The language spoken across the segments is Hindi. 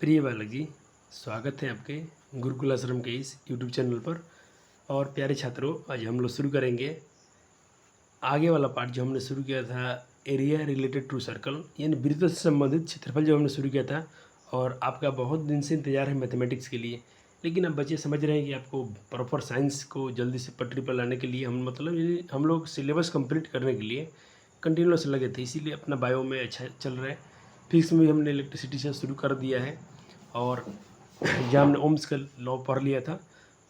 प्रिय बालक जी, स्वागत है आपके गुरुकुल आश्रम के इस यूट्यूब चैनल पर। और प्यारे छात्रों, आज हम लोग शुरू करेंगे आगे वाला पार्ट जो हमने शुरू किया था, एरिया रिलेटेड टू सर्कल, यानी वृत्त से संबंधित क्षेत्रफल जो हमने शुरू किया था। और आपका बहुत दिन से इंतजार है मैथमेटिक्स के लिए, लेकिन अब बच्चे समझ रहे हैं कि आपको प्रॉपर साइंस को जल्दी से पटरी पर लाने के लिए हम लोग सिलेबस कंप्लीट करने के लिए कंटिन्यूस लगे थे, इसीलिए अपना बायो में अच्छा चल रहा है। फिजिक्स में भी हमने इलेक्ट्रिसिटी से शुरू कर दिया है, और जहाँ हमने ओम्स का लॉ पढ़ लिया था,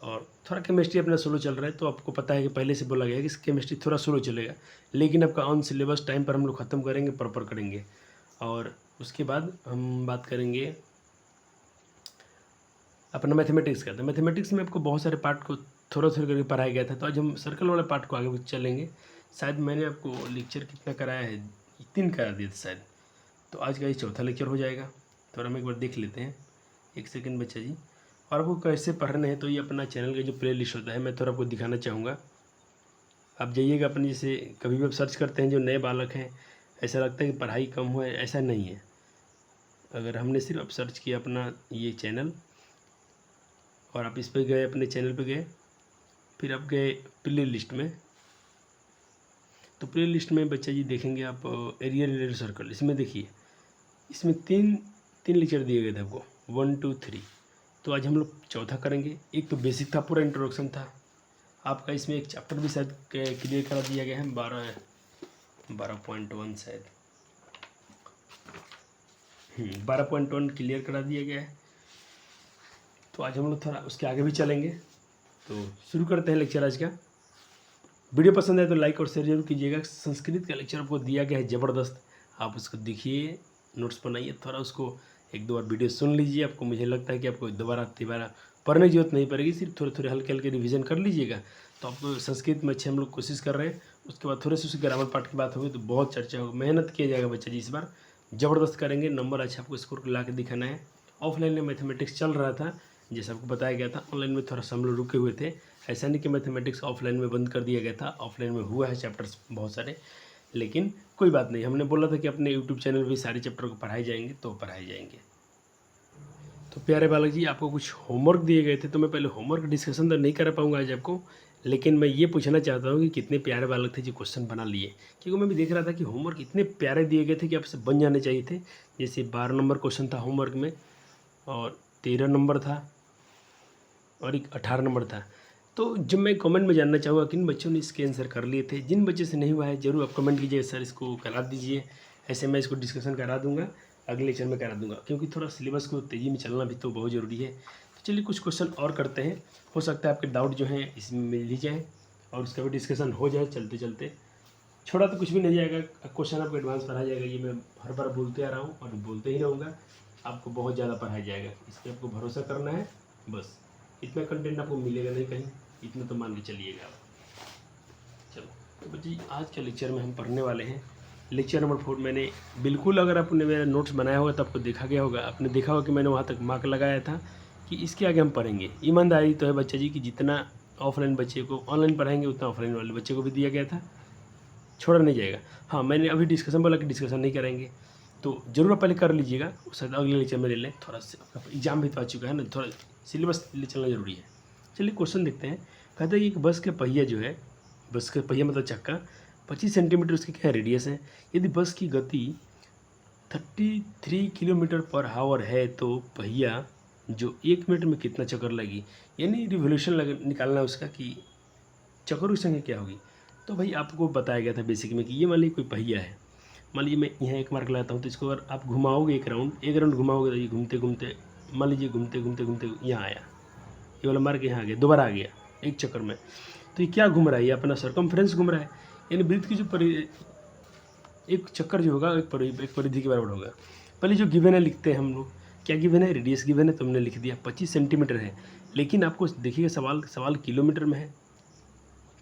और थोड़ा केमिस्ट्री अपना स्लो चल रहा है। तो आपको पता है कि पहले से बोला गया है कि केमिस्ट्री थोड़ा स्लो चलेगा, लेकिन आपका ऑन सिलेबस टाइम पर हम लोग ख़त्म करेंगे, प्रॉपर करेंगे। और उसके बाद हम बात करेंगे अपना मैथमेटिक्स का। तो मैथमेटिक्स में आपको बहुत सारे पार्ट को थोड़ा थोड़ा करके पढ़ाया गया था, तो आज हम सर्कल वाले पार्ट को आगे चलेंगे। शायद मैंने आपको लेक्चर कितना कराया है, 3 करा दिया था शायद। तो आज का ये चौथा लेक्चर हो जाएगा। तो हम एक बार देख लेते हैं, एक सेकंड बच्चा जी। और आपको कैसे पढ़ने हैं, तो ये अपना चैनल का जो प्ले लिस्ट होता है, मैं थोड़ा आपको दिखाना चाहूँगा। आप जाइएगा अपने, जैसे कभी भी आप सर्च करते हैं, जो नए बालक हैं ऐसा लगता है कि पढ़ाई कम हुआ है, ऐसा नहीं है। अगर हमने सिर्फ अब सर्च किया अपना ये चैनल, और आप इस पर गए, अपने चैनल पे गए, फिर आप गए प्ले लिस्ट में। तो प्ले लिस्ट में बच्चा जी देखेंगे आप एरिया रिलेटेड सर्कल, इसमें देखिए, इसमें तीन तीन लेक्चर दिए गए थे आपको, 1 2 3। तो आज हम लोग चौथा करेंगे। एक तो बेसिक था, पूरा इंट्रोडक्शन था आपका। इसमें एक चैप्टर भी शायद क्लियर करा दिया गया है, 12.1 शायद, 12.1 क्लियर करा दिया गया है। तो आज हम लोग थोड़ा उसके आगे भी चलेंगे। तो शुरू करते हैं लेक्चर आज का। वीडियो पसंद है तो लाइक और शेयर जरूर कीजिएगा। संस्कृत का लेक्चर आपको दिया गया है ज़बरदस्त, आप उसको देखिए, नोट्स बनाइए, थोड़ा उसको 1-2 बार वीडियो सुन लीजिए। आपको, मुझे लगता है कि आपको दोबारा तिबारा पढ़ने की जरूरत नहीं पड़ेगी, सिर्फ थोड़े थोड़े हल्के हल्के रिवीजन कर लीजिएगा। तो आपको संस्कृत में अच्छे हम लोग कोशिश कर रहे हैं। उसके बाद थोड़े से उसके ग्रामर पार्ट की बात होगी तो बहुत चर्चा होगी, मेहनत किया जाएगा बच्चा जी, इस बार ज़बरदस्त करेंगे। नंबर अच्छा आपको स्कोर ला के दिखाना है। ऑफलाइन में मैथमेटिक्स चल रहा था, जैसा आपको बताया गया था। ऑनलाइन में थोड़ा सा हम लोग रुके हुए थे। ऐसा नहीं कि मैथमेटिक्स ऑफलाइन में बंद कर दिया गया था, ऑफलाइन में हुआ है चैप्टर्स बहुत सारे, लेकिन कोई बात नहीं। हमने बोला था कि अपने यूट्यूब चैनल पर सारे चैप्टर को पढ़ाए जाएंगे, तो पढ़ाए जाएंगे। तो प्यारे बालक जी, आपको कुछ होमवर्क दिए गए थे, तो मैं पहले होमवर्क डिस्कशन तो नहीं कर पाऊंगा आज आपको, लेकिन मैं ये पूछना चाहता हूँ कि कितने प्यारे बालक थे जो क्वेश्चन बना लिए। क्योंकि मैं भी देख रहा था कि होमवर्क इतने प्यारे दिए गए थे कि आपसे बन जाने चाहिए थे। जैसे 12 नंबर क्वेश्चन था होमवर्क में, और 13 नंबर था, और एक 18 नंबर था। तो जब मैं कमेंट में जानना चाहूँगा किन बच्चों ने इसके आंसर कर लिए थे। जिन बच्चे से नहीं हुआ है जरूर आप कमेंट कीजिए, सर इसको करा दीजिए। ऐसे मैं इसको डिस्कशन करा दूंगा, अगले लेक्चर में करा दूंगा, क्योंकि थोड़ा सिलेबस को तेज़ी में चलना भी तो बहुत ज़रूरी है। तो चलिए कुछ क्वेश्चन और करते हैं, हो सकता है आपके डाउट जो हैं इसमें मिल ही जाए, और उसका भी डिस्कशन हो जाए चलते चलते। छोड़ा तो कुछ भी नहीं जाएगा, क्वेश्चन आपको एडवांस पढ़ाया जाएगा। ये मैं हर बार बोलते आ रहा हूँ और बोलते ही रहूँगा, आपको बहुत ज़्यादा पढ़ाया जाएगा, इस पर आपको भरोसा करना है। बस इतना कंटेंट आपको मिलेगा नहीं कहीं, इतना तो मान के चलिएगा आप। चलो तो बच्चे, आज के लेक्चर में हम पढ़ने वाले हैं लेक्चर नंबर 4। मैंने बिल्कुल, अगर आपने मेरा नोट्स बनाया होगा तो आपको देखा गया होगा, आपने देखा होगा कि मैंने वहाँ तक मार्क लगाया था कि इसके आगे हम पढ़ेंगे। ईमानदारी तो है बच्चा जी कि जितना ऑफलाइन बच्चे को ऑनलाइन पढ़ाएंगे उतना ऑफलाइन वाले बच्चे को भी दिया गया था, छोड़ा नहीं जाएगा। हाँ, मैंने अभी डिस्कशन बोला कि डिस्कशन नहीं करेंगे, तो ज़रूर आप पहले कर लीजिएगा, शायद अगले लेक्चर में ले लें। थोड़ा सा एग्जाम भी तो आ चुका है ना, थोड़ा सिलेबस ले चलना ज़रूरी है। चलिए क्वेश्चन देखते हैं। कहते हैं कि एक बस के पहिया जो है, बस का पहिया मतलब चक्का, 25 सेंटीमीटर उसकी क्या रेडियस है। यदि बस की गति 33 किलोमीटर पर आवर है, तो पहिया जो 1 मिनट में कितना चक्कर लगी, यानी रिवोल्यूशन निकालना उसका कि चक्करों की संख्या क्या होगी। तो भाई आपको बताया गया था बेसिक में कि ये मान लीजिए कोई पहिया है, मान लीजिए मैं यहाँ एक मार्क लगाता हूँ, तो इसको अगर आप घुमाओगे एक राउंड घुमाओगे, तो ये घूमते घूमते, मान लीजिए घूमते घूमते घूमते यहाँ आया, ये वाला मार्क यहाँ आ गया, दोबारा आ गया एक चक्कर में। तो ये क्या घूम रहा है, ये अपना सर्कमफ्रेंस घूम रहा है, यानी वृत्त की जो एक चक्कर जो होगा एक परिधि के बराबर होगा। पहले जो गिवन है लिखते हैं हम लोग, क्या गिवन है, रेडियस गिवन है, तो हमने लिख दिया 25 सेंटीमीटर है। लेकिन आपको देखिएगा सवाल किलोमीटर में है,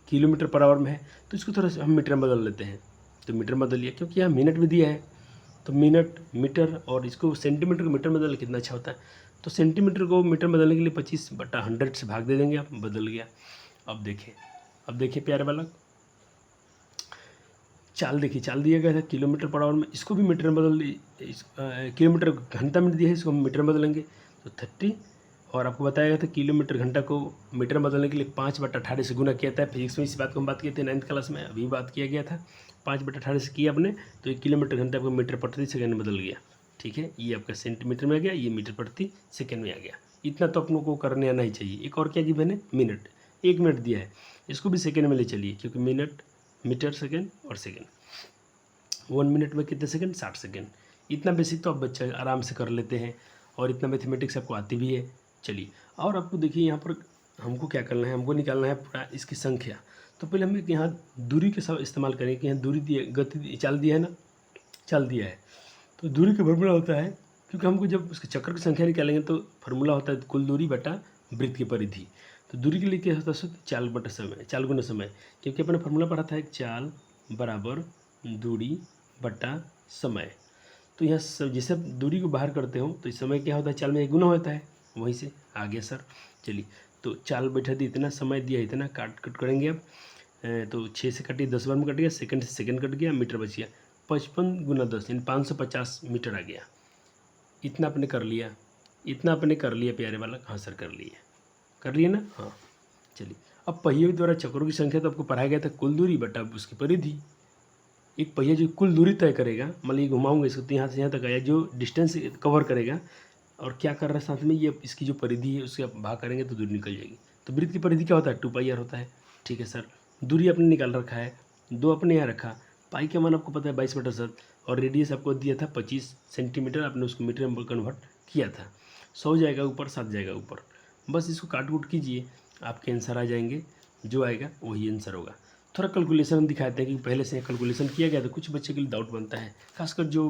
किलोमीटर पर आवर में है, तो इसको थोड़ा सा हम मीटर में बदल लेते हैं। तो मीटर में बदल लिया, क्योंकि यहाँ मिनट भी दिया है, तो मिनट मीटर, और इसको सेंटीमीटर को मीटर में बदल कितना अच्छा होता है। तो सेंटीमीटर को मीटर में बदलने के लिए 25/100 से भाग दे देंगे आप, बदल गया। अब देखिए प्यारे बालक, चाल देखिए, चाल दिया गया था किलोमीटर पर आवर में, इसको भी मीटर में बदल किलोमीटर घंटा में दिया है, इसको हम मीटर में बदलेंगे तो 30। और आपको बताया गया था किलोमीटर घंटा को मीटर में बदलने के लिए 5/18 से गुना किया था। फिजिक्स में इस बात को हम बात किए थे 9th क्लास में, अभी बात किया गया था। 5/18 से किया आपने तो 1 किलोमीटर घंटा आपको मीटर प्रति सेकंड में बदल गया। ठीक है, ये आपका सेंटीमीटर में आ गया, ये मीटर प्रति सेकंड में आ गया। इतना तो अपनों को करने आना ही चाहिए। एक और क्या जी मैंने, मिनट, 1 मिनट दिया है, इसको भी सेकंड में ले चलिए, क्योंकि मिनट, मीटर, सेकंड और सेकंड। 1 मिनट में कितने सेकंड, 60 सेकंड। इतना बेसिक तो आप बच्चे आराम से कर लेते हैं, और इतना मैथमेटिक्स आपको आती भी है। चलिए, और आपको देखिए यहाँ पर हमको क्या करना है, हमको निकालना है पूरा इसकी संख्या। तो पहले हम यहाँ दूरी के सब इस्तेमाल करेंगे कि यहाँ दूरी दी, गति चाल दिया है ना, चाल दिया है, तो दूरी का फार्मूला होता है, क्योंकि हमको जब उसके चक्कर की संख्या निकालेंगे तो फार्मूला होता है कुल दूरी बटा वृत्त की परिधि। तो दूरी के लिए क्या होता है, चाल बटा समय, चाल गुना समय, क्योंकि अपने फार्मूला पढ़ा था एक चाल बराबर दूरी बटा समय। तो यहाँ सब जैसे आप दूरी को बाहर करते हो तो इस समय क्या होता है, चाल में एक गुना होता है, वहीं से आ गया सर। चलिए, तो चाल बैठा दी, इतना समय दिया, इतना काट कट करेंगे अब। तो 6 से कटिए, 10 बार में कट गया, सेकंड से सेकंड कट गया, मीटर बच गया। 55 गुना 10 यानी 550 मीटर आ गया। इतना आपने कर लिया, इतना आपने कर लिया प्यारे वाला। हाँ सर कर लिया, कर लिया ना। हाँ चलिए, अब पहिए द्वारा चक्रों की संख्या तो आपको पढ़ाया गया था कुल दूरी बटा उसकी परिधि। एक पहिया जो कुल दूरी तय करेगा, मान लीजिए घुमाऊंगा इसको तो यहाँ से यहाँ तक आया, जो डिस्टेंस कवर करेगा, और क्या कर रहा है साथ में, ये इसकी जो परिधि है उसके आप भाग करेंगे तो दूरी निकल जाएगी। तो वृत्त की परिधि क्या होता है, 2πr होता है। ठीक है सर, दूरी आपने निकाल रखा है, 2 अपने यहाँ रखा, पाई का मान आपको पता है 22/7, और रेडियस आपको दिया था 25 सेंटीमीटर, आपने उसको मीटर में कन्वर्ट किया था। 100 जाएगा ऊपर, 7 जाएगा ऊपर, बस इसको काट कूट कीजिए, आपके आंसर आ जाएंगे, जो आएगा वही आंसर होगा। थोड़ा कैलकुलेशन दिखाते हैं कि पहले से कैलकुलेशन किया गया तो कुछ बच्चे के लिए डाउट बनता है, खासकर जो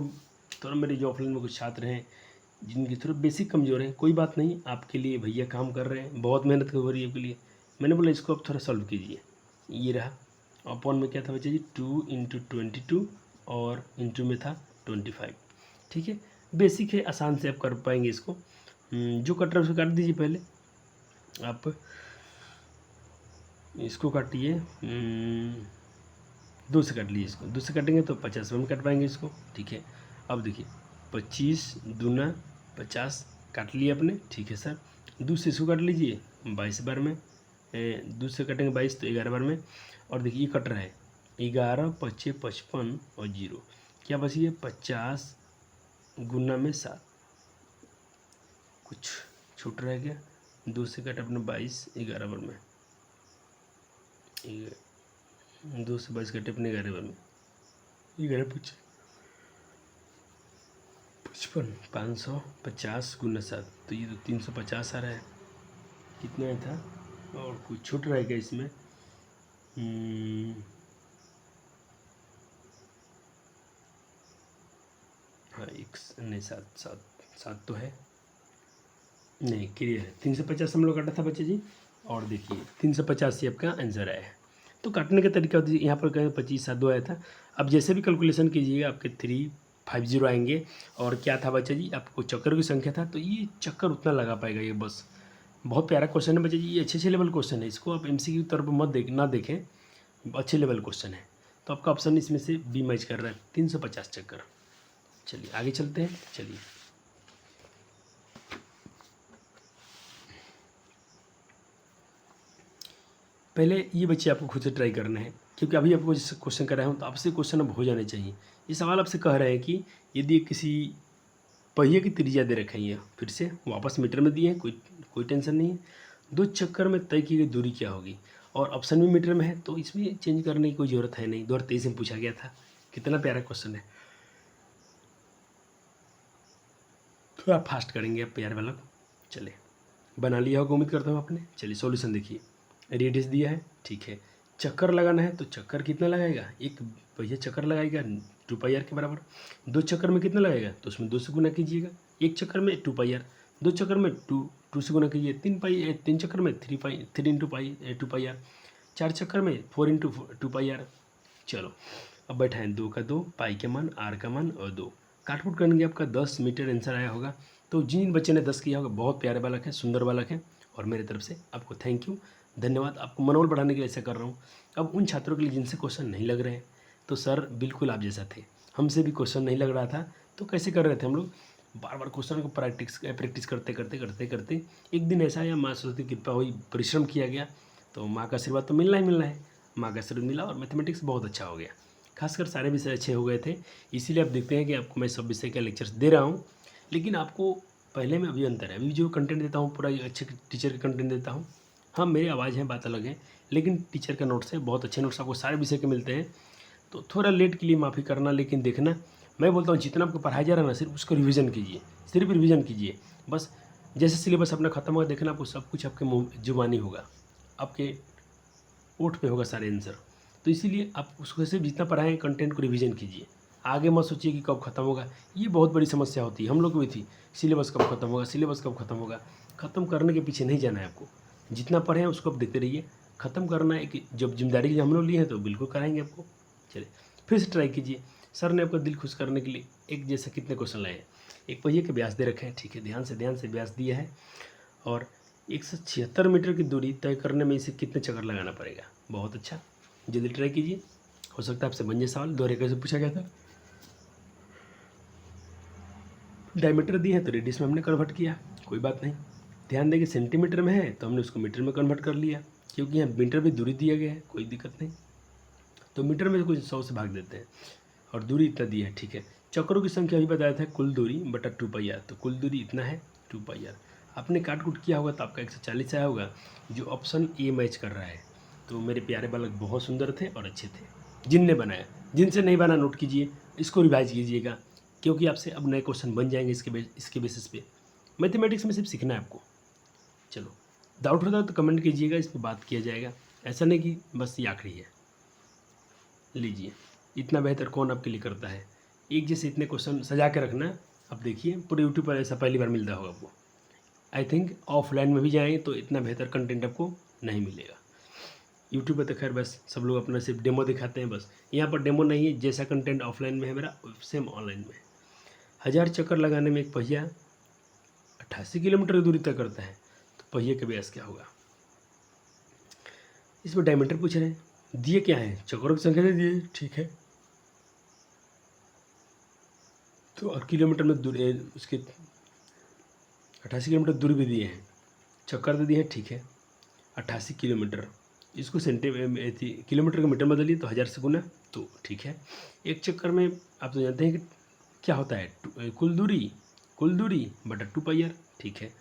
थोड़ा मेरे जो ऑफलाइन में कुछ छात्र हैं जिनकी थोड़ा बेसिक कमज़ोर है। कोई बात नहीं, आपके लिए भैया काम कर रहे हैं, बहुत मेहनत हो रही है आपके लिए। मैंने बोला इसको आप थोड़ा सॉल्व कीजिए। ये रहा, अपॉन में क्या था बच्चा जी, 2 × 22 और इंटू में था 25। ठीक है, बेसिक है, आसान से आप कर पाएंगे इसको। जो कट रहा है उसको काट दीजिए, पहले आप इसको काटिए, 2 से काट लीजिए इसको, 2 से काटेंगे तो 50 में काट पाएंगे इसको। ठीक है, अब देखिए 25 दूना 50 काट लिया आपने। ठीक है सर, 2 से इसको काट लीजिए 22 बार में, 2 से काटेंगे 22 तो 11 बार में। और देखिए ये कट रहा है 11 × 5 = 55 और 0 क्या बची है, 50 गुना में 7, कुछ छूट रह गया, 2 से काट अपने 22 11 बार में, 2 से 22 घटे अपने 11 बार में, 11 × 55 550 गुना 7, तो ये तो 350 आ रहा है। कितना था, और कुछ छूट रहेगा इसमें, हाँ एक नहीं 7 तो है नहीं, क्लियर है। 350 हम लोग काटा था बच्चे जी, और देखिए 350 से आपका आंसर आया है। तो काटने का तरीका होता है, यहाँ पर कहें 25 7 2 आया था। अब जैसे भी कैलकुलेशन कीजिएगा आपके 350 आएंगे। और क्या था बच्चा जी, आपको चक्कर की संख्या था, तो ये चक्कर उतना लगा पाएगा ये बस। बहुत प्यारा क्वेश्चन है बच्चा जी, ये अच्छे लेवल क्वेश्चन है, इसको आप MCQ की तौर पर मत ना देखें, अच्छे लेवल क्वेश्चन है। तो आपका ऑप्शन इसमें से बी मैच कर रहा है, 350 चक्कर। चलिए आगे चलते हैं। चलिए पहले ये बच्चे आपको खुद से ट्राई करना है, क्योंकि अभी आपको जिस क्वेश्चन कर रहा हूँ तो आपसे क्वेश्चन अब हो जाने चाहिए। ये सवाल आपसे कह रहे हैं कि यदि किसी पहिए की त्रिज्या दे रखी है, फिर से वापस मीटर में दिए हैं, कोई टेंशन नहीं है। 2 चक्कर में तय की गई दूरी क्या होगी, और ऑप्शन भी मीटर में है, तो इसमें चेंज करने की कोई ज़रूरत है नहीं। 2023 में पूछा गया था, कितना प्यारा क्वेश्चन है। थोड़ा फास्ट करेंगे आप प्यार वाला। चले बना लिया होगा उम्मीद करता हूँ आपने। चलिए सॉल्यूशन देखिए, रेडियस दिया है, ठीक है, चक्कर लगाना है, तो चक्कर कितना लगाएगा, एक पहिया चक्कर लगाएगा 2πr के बराबर। 2 चक्कर में कितना लगाएगा, तो उसमें 2 से गुना कीजिएगा। 1 चक्कर में 2πr, 2 चक्कर में 2 से गुना कीजिए, 3 चक्कर में 3 × 2πr, 4 चक्कर में 4 × 2πr। चलो अब बैठाएँ 2 का 2, पाई का मान, आर का मान और 2, काटपुट करेंगे, आपका 10 मीटर आंसर आया होगा। तो जिन बच्चे ने 10 किया होगा, बहुत प्यारे बालक है, सुंदर बालक है, और मेरे तरफ से आपको थैंक यू, धन्यवाद। आपको मनोबल बढ़ाने के लिए ऐसा कर रहा हूँ। अब उन छात्रों के लिए जिनसे क्वेश्चन नहीं लग रहे हैं, तो सर बिल्कुल आप जैसा थे, हमसे भी क्वेश्चन नहीं लग रहा था, तो कैसे कर रहे थे हम लोग, बार बार क्वेश्चन को प्रैक्टिस करते करते करते करते एक दिन ऐसा आया, माँ सरस्वती की कृपा हुई, परिश्रम किया गया, तो माँ का आशीर्वाद तो मिलना ही मिलना है, माँ का आशीर्वाद मिला और मैथमेटिक्स बहुत अच्छा हो गया, खासकर सारे विषय अच्छे हो गए थे। इसीलिए आप देखते हैं कि आपको मैं सब विषय का लेक्चर्स दे रहा हूँ, लेकिन आपको पहले में अभी अंतर है। अभी जो कंटेंट देता हूँ पूरा अच्छे टीचर का कंटेंट देता हूँ। हाँ, मेरी आवाज़ है, बात अलग है, लेकिन टीचर का नोट्स है, बहुत अच्छे नोट्स आपको सारे विषय के मिलते हैं। तो थोड़ा लेट के लिए माफ़ी करना, लेकिन देखना, मैं बोलता हूँ जितना आपको पढ़ाया जा रहा है ना, सिर्फ उसको रिवीजन कीजिए, सिर्फ रिवीजन कीजिए बस। जैसे सिलेबस अपना ख़त्म होगा, देखना आपको सब कुछ आपके मुँह जुबानी होगा, आपके ओठ पे होगा सारे आंसर। तो इसीलिए आप उसको सिर्फ जितना पढ़ाएं कंटेंट को रिवीजन कीजिए, आगे मत सोचिए कि कब ख़त्म होगा। ये बहुत बड़ी समस्या होती है, हम लोग को भी थी, सिलेबस कब ख़त्म होगा, सिलेबस कब ख़त्म होगा। ख़त्म करने के पीछे नहीं जाना है आपको, जितना पढ़ें उसको आप देखते रहिए। ख़त्म करना है कि जब जिम्मेदारी हम लोग लिए हैं तो बिल्कुल कराएंगे आपको। चलिए फिर से ट्राई कीजिए। सर ने आपका दिल खुश करने के लिए एक जैसे कितने क्वेश्चन लाए हैं। एक पहिए के व्यास दे रखे हैं, ठीक है, ध्यान से व्यास दिया है, और 176 मीटर की दूरी तय करने में इसे कितने चक्कर लगाना पड़ेगा। बहुत अच्छा, जल्दी ट्राई कीजिए, हो सकता है आपसे बन जाए सवाल। दोहरे कैसे पूछा गया था, डायमीटर दी है तो रेडियस में हमने कन्वर्ट किया, कोई बात नहीं। ध्यान दें कि सेंटीमीटर में है तो हमने उसको मीटर में कन्वर्ट कर लिया, क्योंकि यहाँ मीटर भी दूरी दिया गया है, कोई दिक्कत नहीं। तो मीटर में कुछ 100 से भाग देते हैं और दूरी इतना दी है, ठीक है। चक्रों की संख्या अभी बताया था, कुल दूरी बटा 2πr, तो कुल दूरी इतना है 2πr। आपने काट कुट किया होगा तो आपका 140 आया होगा, जो ऑप्शन ए मैच कर रहा है। तो मेरे प्यारे बालक बहुत सुंदर थे और अच्छे थे जिनने बनाया, जिनसे नहीं बना नोट कीजिए, इसको रिवाइज कीजिएगा, क्योंकि आपसे अब नए क्वेश्चन बन जाएंगे इसके बेसिस पे। मैथमेटिक्स में सिर्फ सीखना है आपको। चलो, डाउट होता है तो कमेंट कीजिएगा, इस पर बात किया जाएगा, ऐसा नहीं कि बस ये आखिरी है। लीजिए, इतना बेहतर कौन आपके लिए करता है। एक जैसे इतने क्वेश्चन सजा के रखना। अब देखिए पूरे यूट्यूब पर ऐसा पहली बार मिलता होगा आपको। आई थिंक ऑफलाइन में भी जाएँ तो इतना बेहतर कंटेंट आपको नहीं मिलेगा। यूट्यूब पर तो खैर बस सब लोग अपना सिर्फ डेमो दिखाते हैं बस, यहाँ पर डेमो नहीं है, जैसा कंटेंट ऑफलाइन में है मेरा सेम ऑनलाइन में है। 1000 चक्कर लगाने में एक पहिया 88 किलोमीटर की दूरी तय करता है, तो पहिए का व्यास क्या होगा। इसमें डायमीटर पूछ रहे हैं, दिए क्या है, चक्करों की संख्या दे दिए, ठीक है। तो और किलोमीटर में दूरी उसके 88 किलोमीटर दूरी भी दिए हैं, चक्कर दे दिए हैं, ठीक है। 88 किलोमीटर, इसको किलोमीटर का मीटर में बदलिए तो 1000 से गुना, तो ठीक है। एक चक्कर में आप तो जानते हैं कि क्या होता है, कुल दूरी बटा 2πr, ठीक है।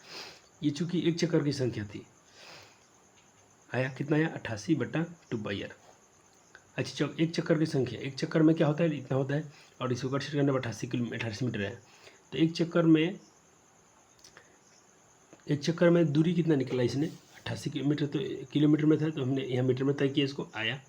ये चूँकि एक चक्कर की संख्या थी, आया कितना आया 88 बटा 2πr। अच्छा, एक चक्कर की संख्या, एक चक्कर में क्या होता है, इतना होता है, और इसको कट करने पर 88 मीटर है। तो एक चक्कर में दूरी कितना निकला इसने, 88 किलोमीटर, तो किलोमीटर में था तो हमने यहाँ मीटर में तय किया, इसको आया।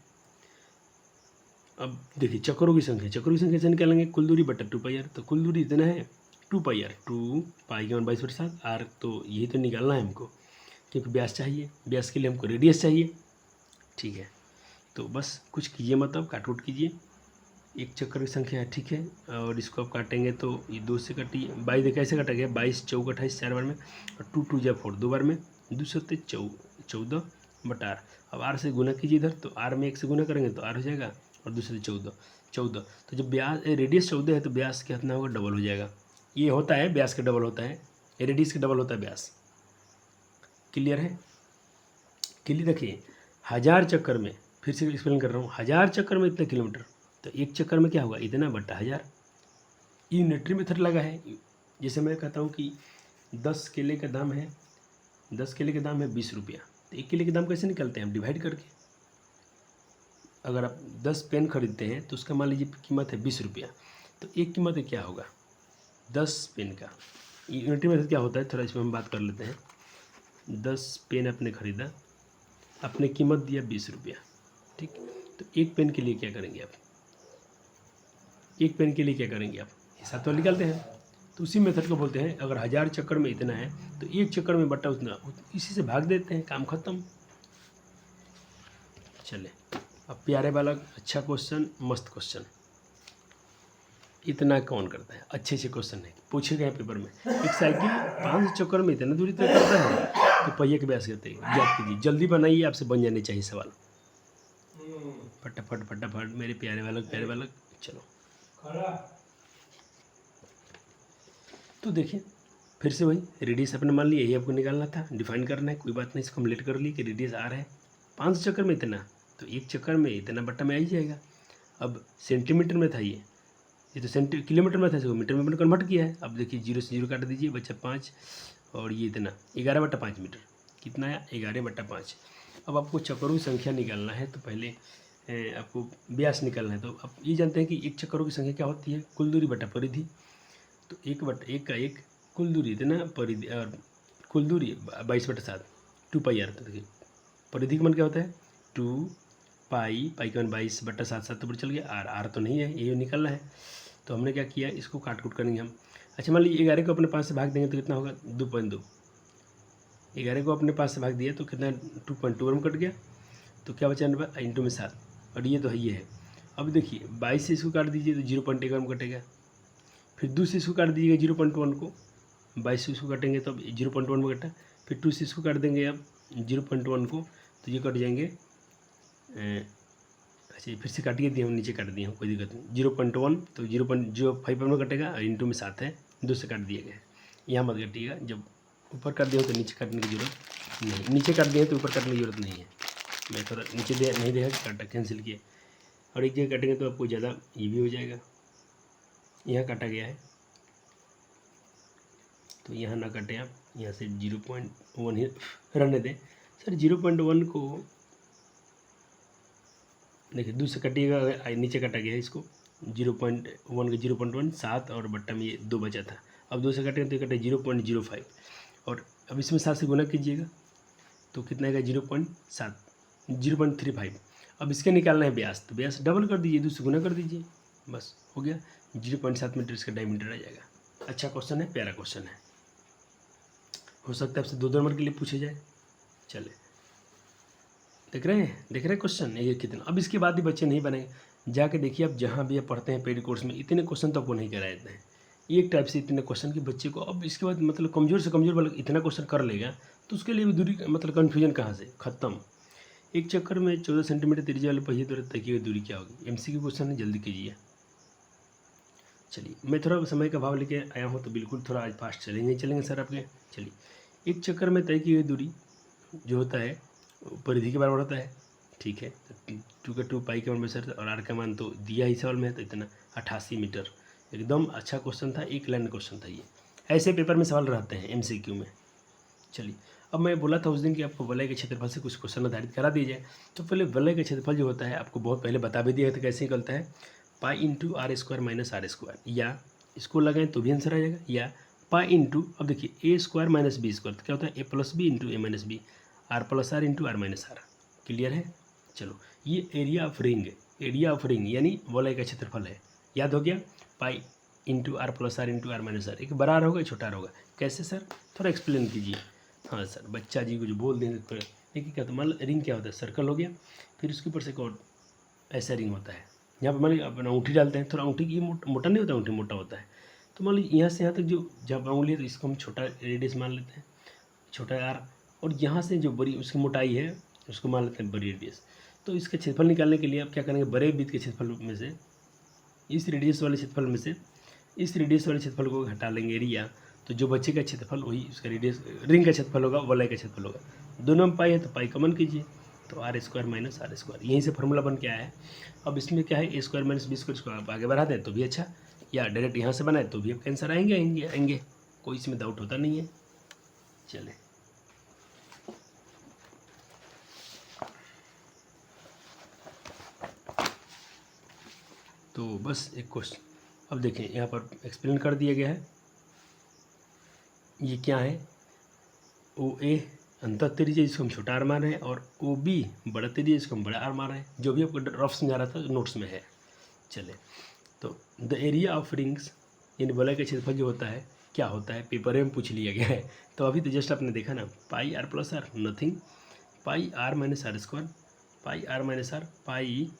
अब देखिए चक्करों की संख्या से निकालेंगे कुल दूरी बटा 2πr, तो कुल दूरी इतना है 2πr, 2 पाई के 22/7 r, तो यही तो निकालना है हमको, क्योंकि व्यास चाहिए, व्यास के लिए हमको रेडियस चाहिए, ठीक है। तो बस कुछ कीजिए, मतलब काट कूट कीजिए, एक चक्कर की संख्या है, ठीक है। और इसको आप काटेंगे तो ये 2 से कटिए, 22 कैसे काटा गया, 22 चौक 28 4 बार में, और 2 2 जा 4 2 बार में, 2 7 14 बटा r। अब r से गुना कीजिए इधर, तो r में 1 से गुना करेंगे तो r हो जाएगा, और 2 से 14। तो जब व्यास रेडियस 14 है तो व्यास कितना होगा, डबल हो जाएगा। ये होता है व्यास का डबल होता है, रेडियस का डबल होता है व्यास। क्लियर है, क्लियर रखिए। 1000 चक्कर में, फिर से एक्सप्लेन कर रहा हूँ, 1000 चक्कर में इतने किलोमीटर, तो एक चक्कर में क्या होगा, इतना बटा 1000। यूनिटरी मेथड लगा है। जैसे मैं कहता हूँ कि 10 केले का दाम है 20 रुपया, तो एक केले के दाम कैसे निकलते हैं हम, डिवाइड करके। अगर आप 10 पेन खरीदते हैं तो उसका मान लीजिए कीमत है 20 रुपया, तो एक कीमत है क्या होगा 10 पेन का। यूनिटरी मेथड क्या होता है, थोड़ा इसमें हम बात कर लेते हैं। 10 पेन आपने खरीदा, अपने कीमत दिया 20 रुपया, ठीक। तो एक पेन के लिए क्या करेंगे आप, हिसाब तो निकालते हैं। तो उसी मेथड को बोलते हैं, अगर 1000 चक्कर में इतना है तो एक चक्कर में बटा उतना, इसी से भाग देते हैं, काम खत्म। चले, अब प्यारे बालक, अच्छा क्वेश्चन, मस्त क्वेश्चन, इतना कौन करता है, अच्छे से क्वेश्चन है, पूछेगा है पेपर में। एक साइकिल 500 चक्कर में इतना दूरी तय करता है, तो पहिए के व्यास कहते हैं, याद कीजिए, जल्दी बनाइए, आपसे बन जाने चाहिए सवाल। फटाफट फटाफट मेरे प्यारे बालक चलो। तो देखिए फिर से वही रेडियस अपने मान लिया, यही आपको निकालना था, डिफाइन करना है, कोई बात नहीं, इसको हम लेट कर लिए कि रेडियस आर है, 5 चक्कर में इतना, तो एक चक्कर में इतना बट्टा में आ ही जाएगा। अब सेंटीमीटर में था ये तो किलोमीटर में था, इसको मीटर में मैंने कन्वर्ट किया है। अब देखिए 0 से 0 काट दीजिए, बच्चा 5, और ये इतना 11/5 मीटर, कितना आया 11/5। अब आपको चक्करों की संख्या निकालना है, तो पहले आपको व्यास निकालना है। तो आप ये जानते हैं कि एक चक्करों की संख्या क्या होती है, कुल दूरी बटा परिधि। तो 1/1 का 1, कुल दूरी इतना, परिधि और कुल दूरी 22/7, 2πr। तो देखिए परिधि का मान क्या होता है 2π, पाई का मान 22/7, 7 ऊपर चल गया, आर तो नहीं है, ये निकालना है। तो हमने क्या किया, इसको काट कूट करेंगे हम। अच्छा मान लीजिए 11 को अपने 5 से भाग देंगे तो कितना होगा 2.2, 11 को अपने 5 से भाग दिया तो कितना 2.2 कट गया, तो क्या बचा इंटू में 7, और ये तो है ये है। अब देखिए 22 से इसको काट दीजिए तो 0.1 कटेगा, फिर 2 से इसको काट दीजिएगा 0.1 को, 22 से इसको काटेंगे तो अब 0.1 में कटा, फिर 2 से इसको काट देंगे अब 0.1 को, तो ये कट जाएंगे। अच्छा फिर से काटिए दिए हम, नीचे काट दिए हम, कोई दिक्कत नहीं, 0.1 तो 0.05 में कटेगा, और इंटू में 7 है, 2 से काट दिया गया। यहाँ मत काटिएगा, जब ऊपर काट दिया हो तो नीचे काटने की जरूरत नहीं, नीचे काट दिए तो ऊपर काटने की जरूरत नहीं है। मैं थोड़ा नीचे दे नहीं देखा कि काटा, कैंसिल किया, और एक जगह काटेंगे तो आपको ज़्यादा ये भी हो जाएगा। यहाँ काटा गया है तो यहाँ ना काटें आप, यहाँ से 0.1 ही रहने दें। सर 0.1 को देखिए 2 से कटिएगा, नीचे काटा गया है इसको, 0.1 का 0.1 7, और बट्टा में ये 2 बचा था। अब 2 से काटेंगे तो ये कटे 0.05, और अब इसमें 7 से गुना कीजिएगा तो कितना आएगा 0.35। अब इसके निकालना है व्यास, तो व्यास डबल कर दीजिए, 2 से गुना कर दीजिए, बस हो गया, 0.7 मीटर इसका डायमीटर आ जाएगा। अच्छा क्वेश्चन है, प्यारा क्वेश्चन है, हो सकता है आपसे 2 नंबर के लिए पूछे जाए। चले देख रहे हैं क्वेश्चन ये कितना। अब इसके बाद भी बच्चे नहीं बनेंगे, जाके देखिए आप जहाँ भी आप पढ़ते हैं पेड कोर्स में, इतने क्वेश्चन तो आपको नहीं कराए जाते हैं, एक टाइप से इतने क्वेश्चन कि बच्चे को अब इसके बाद मतलब कमज़ोर से कमज़ोर वाला इतना क्वेश्चन कर लेगा तो उसके लिए भी दूरी मतलब कन्फ्यूजन कहाँ से खत्म। एक चक्कर में 14 सेंटीमीटर त्रिज्या वाले पहिए द्वारा तकिए की दूरी क्या होगी, MCQ क्वेश्चन है, जल्दी कीजिए। चलिए मैं थोड़ा समय का भाव लेके आया हूँ तो बिल्कुल थोड़ा आज फास्ट चलेंगे सर आपके। चलिए एक चक्कर में तय की गई दूरी जो होता है परिधि के बराबर होता है, ठीक है, 2 का 2 पाई के मान में सर, और आर का मान तो दिया ही सवाल में है, तो इतना 88 मीटर। एकदम अच्छा क्वेश्चन था, एक लाइन क्वेश्चन था ये, ऐसे पेपर में सवाल रहते हैं MCQ में। चलिए अब मैं बोला था उस दिन कि आपको वलय के क्षेत्रफल से कुछ क्वेश्चन आधारित करा दिया जाए, तो पहले वलय का क्षेत्रफल जो होता है आपको बहुत पहले बता भी दिया था कैसे निकलता है, पाई इंटू r² - r², या इसको लगाएं तो भी आंसर आ जाएगा, या पाई इंटू, अब देखिए a² - b², तो क्या होता है a+b into a - b, r+r into r - r। Clear है। चलो ये एरिया ऑफ रिंग यानी वलय का क्षेत्रफल है, याद हो गया, pi into r+r into r - r, एक बड़ा आर होगा छोटा आर होगा, कैसे सर थोड़ा एक्सप्लेन कीजिए। हाँ सर बच्चा जी को जो बोल देंगे, देखिए क्या होता है, मान लो रिंग क्या होता है, सर्कल हो गया, फिर उसके ऊपर से एक और ऐसा रिंग होता है, यहाँ पर मान लीजिए अपना अंगूठी डालते हैं, थोड़ा अंगूठी की मोटा नहीं होता, अंगूठी मोटा होता है, तो मान लीजिए यहाँ से यहाँ तक जो जब उंगली है तो इसको हम छोटा रेडियस मान लेते हैं, छोटा आर, और यहाँ से जो बड़ी उसकी मोटाई है उसको मान लेते हैं बड़ी रेडियस। तो इसका क्षेत्रफल निकालने के लिए आप क्या करेंगे, बड़े वृत्त के क्षेत्रफल में से इस रेडियस वाले क्षेत्रफल में से इस रेडियस वाले क्षेत्रफल को हटा लेंगे एरिया, तो जो बचेगा क्षेत्रफल वही उसका रेडियस रिंग का क्षेत्रफल होगा, वलय का क्षेत्रफल होगा। दोनों में पाई है तो पाई कॉमन कीजिए, तो r² - r², यहीं से फार्मूला बन के आया है। अब इसमें क्या है a² - b² इसको आप आगे बढ़ा दें तो भी अच्छा, या डायरेक्ट यहाँ से बनाए तो भी आपका आंसर आएंगे, कोई इसमें डाउट होता नहीं है। चले तो बस एक क्वेश्चन, अब देखें यहाँ पर एक्सप्लेन कर दिया गया है, ये क्या है, OA अंतर त्रिज्या जिसको हम छोटा आर मान रहे हैं, और OB बड़ा त्रिज्या जिसको हम बड़ा आर मान रहे हैं, जो भी आपको रफ समझा रहा था नोट्स में है। चले तो द एरिया ऑफ रिंग्स यानी वलय का क्षेत्रफल जो होता है क्या होता है, पेपर में पूछ लिया गया है, तो अभी तो जस्ट आपने देखा ना, पाई r+r नथिंग, पाई r - r², पाई r - r, पाई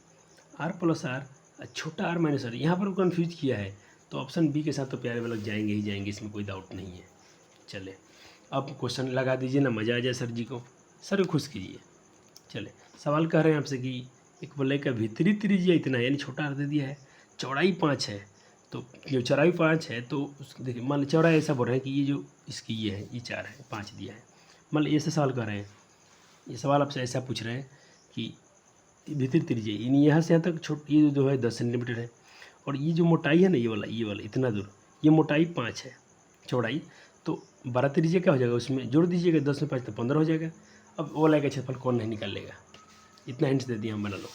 r+r, छोटा r - r, यहाँ पर कन्फ्यूज किया है, तो ऑप्शन बी के साथ तो प्यारे वाले जाएंगे ही जाएंगे, इसमें कोई डाउट नहीं है। चले अब क्वेश्चन लगा दीजिए ना, मज़ा आ जाए सर जी को, सर को खुश कीजिए। चले सवाल कह रहे हैं आपसे कि एक वलय का भीतरी त्रिज्या इतना है, यानी छोटा आर दे दिया है, चौड़ाई 5 है। तो जो चौड़ाई 5 है तो देखिए मान लो चौड़ाई ऐसा बोल रहे हैं कि ये जो इसकी ये है ये 4 है, 5 दिया है। मान लो ऐसे सवाल कर रहे हैं, ये सवाल आपसे ऐसा पूछ रहे हैं कि भीतरी त्रिज्या यानी यहाँ से यहाँ तक ये जो है 10 सेंटीमीटर है, और ये जो मोटाई है ना ये वाला इतना दूर, ये मोटाई 5 है, चौड़ाई तो 12 त्रिज्या क्या हो जाएगा, उसमें जोड़ दीजिएगा 10 में 5 तो 15 हो जाएगा। अब वो वाला का क्षेत्रफल कौन नहीं निकाल लेगा, इतना हिंट्स दे दिया हम, बना लो,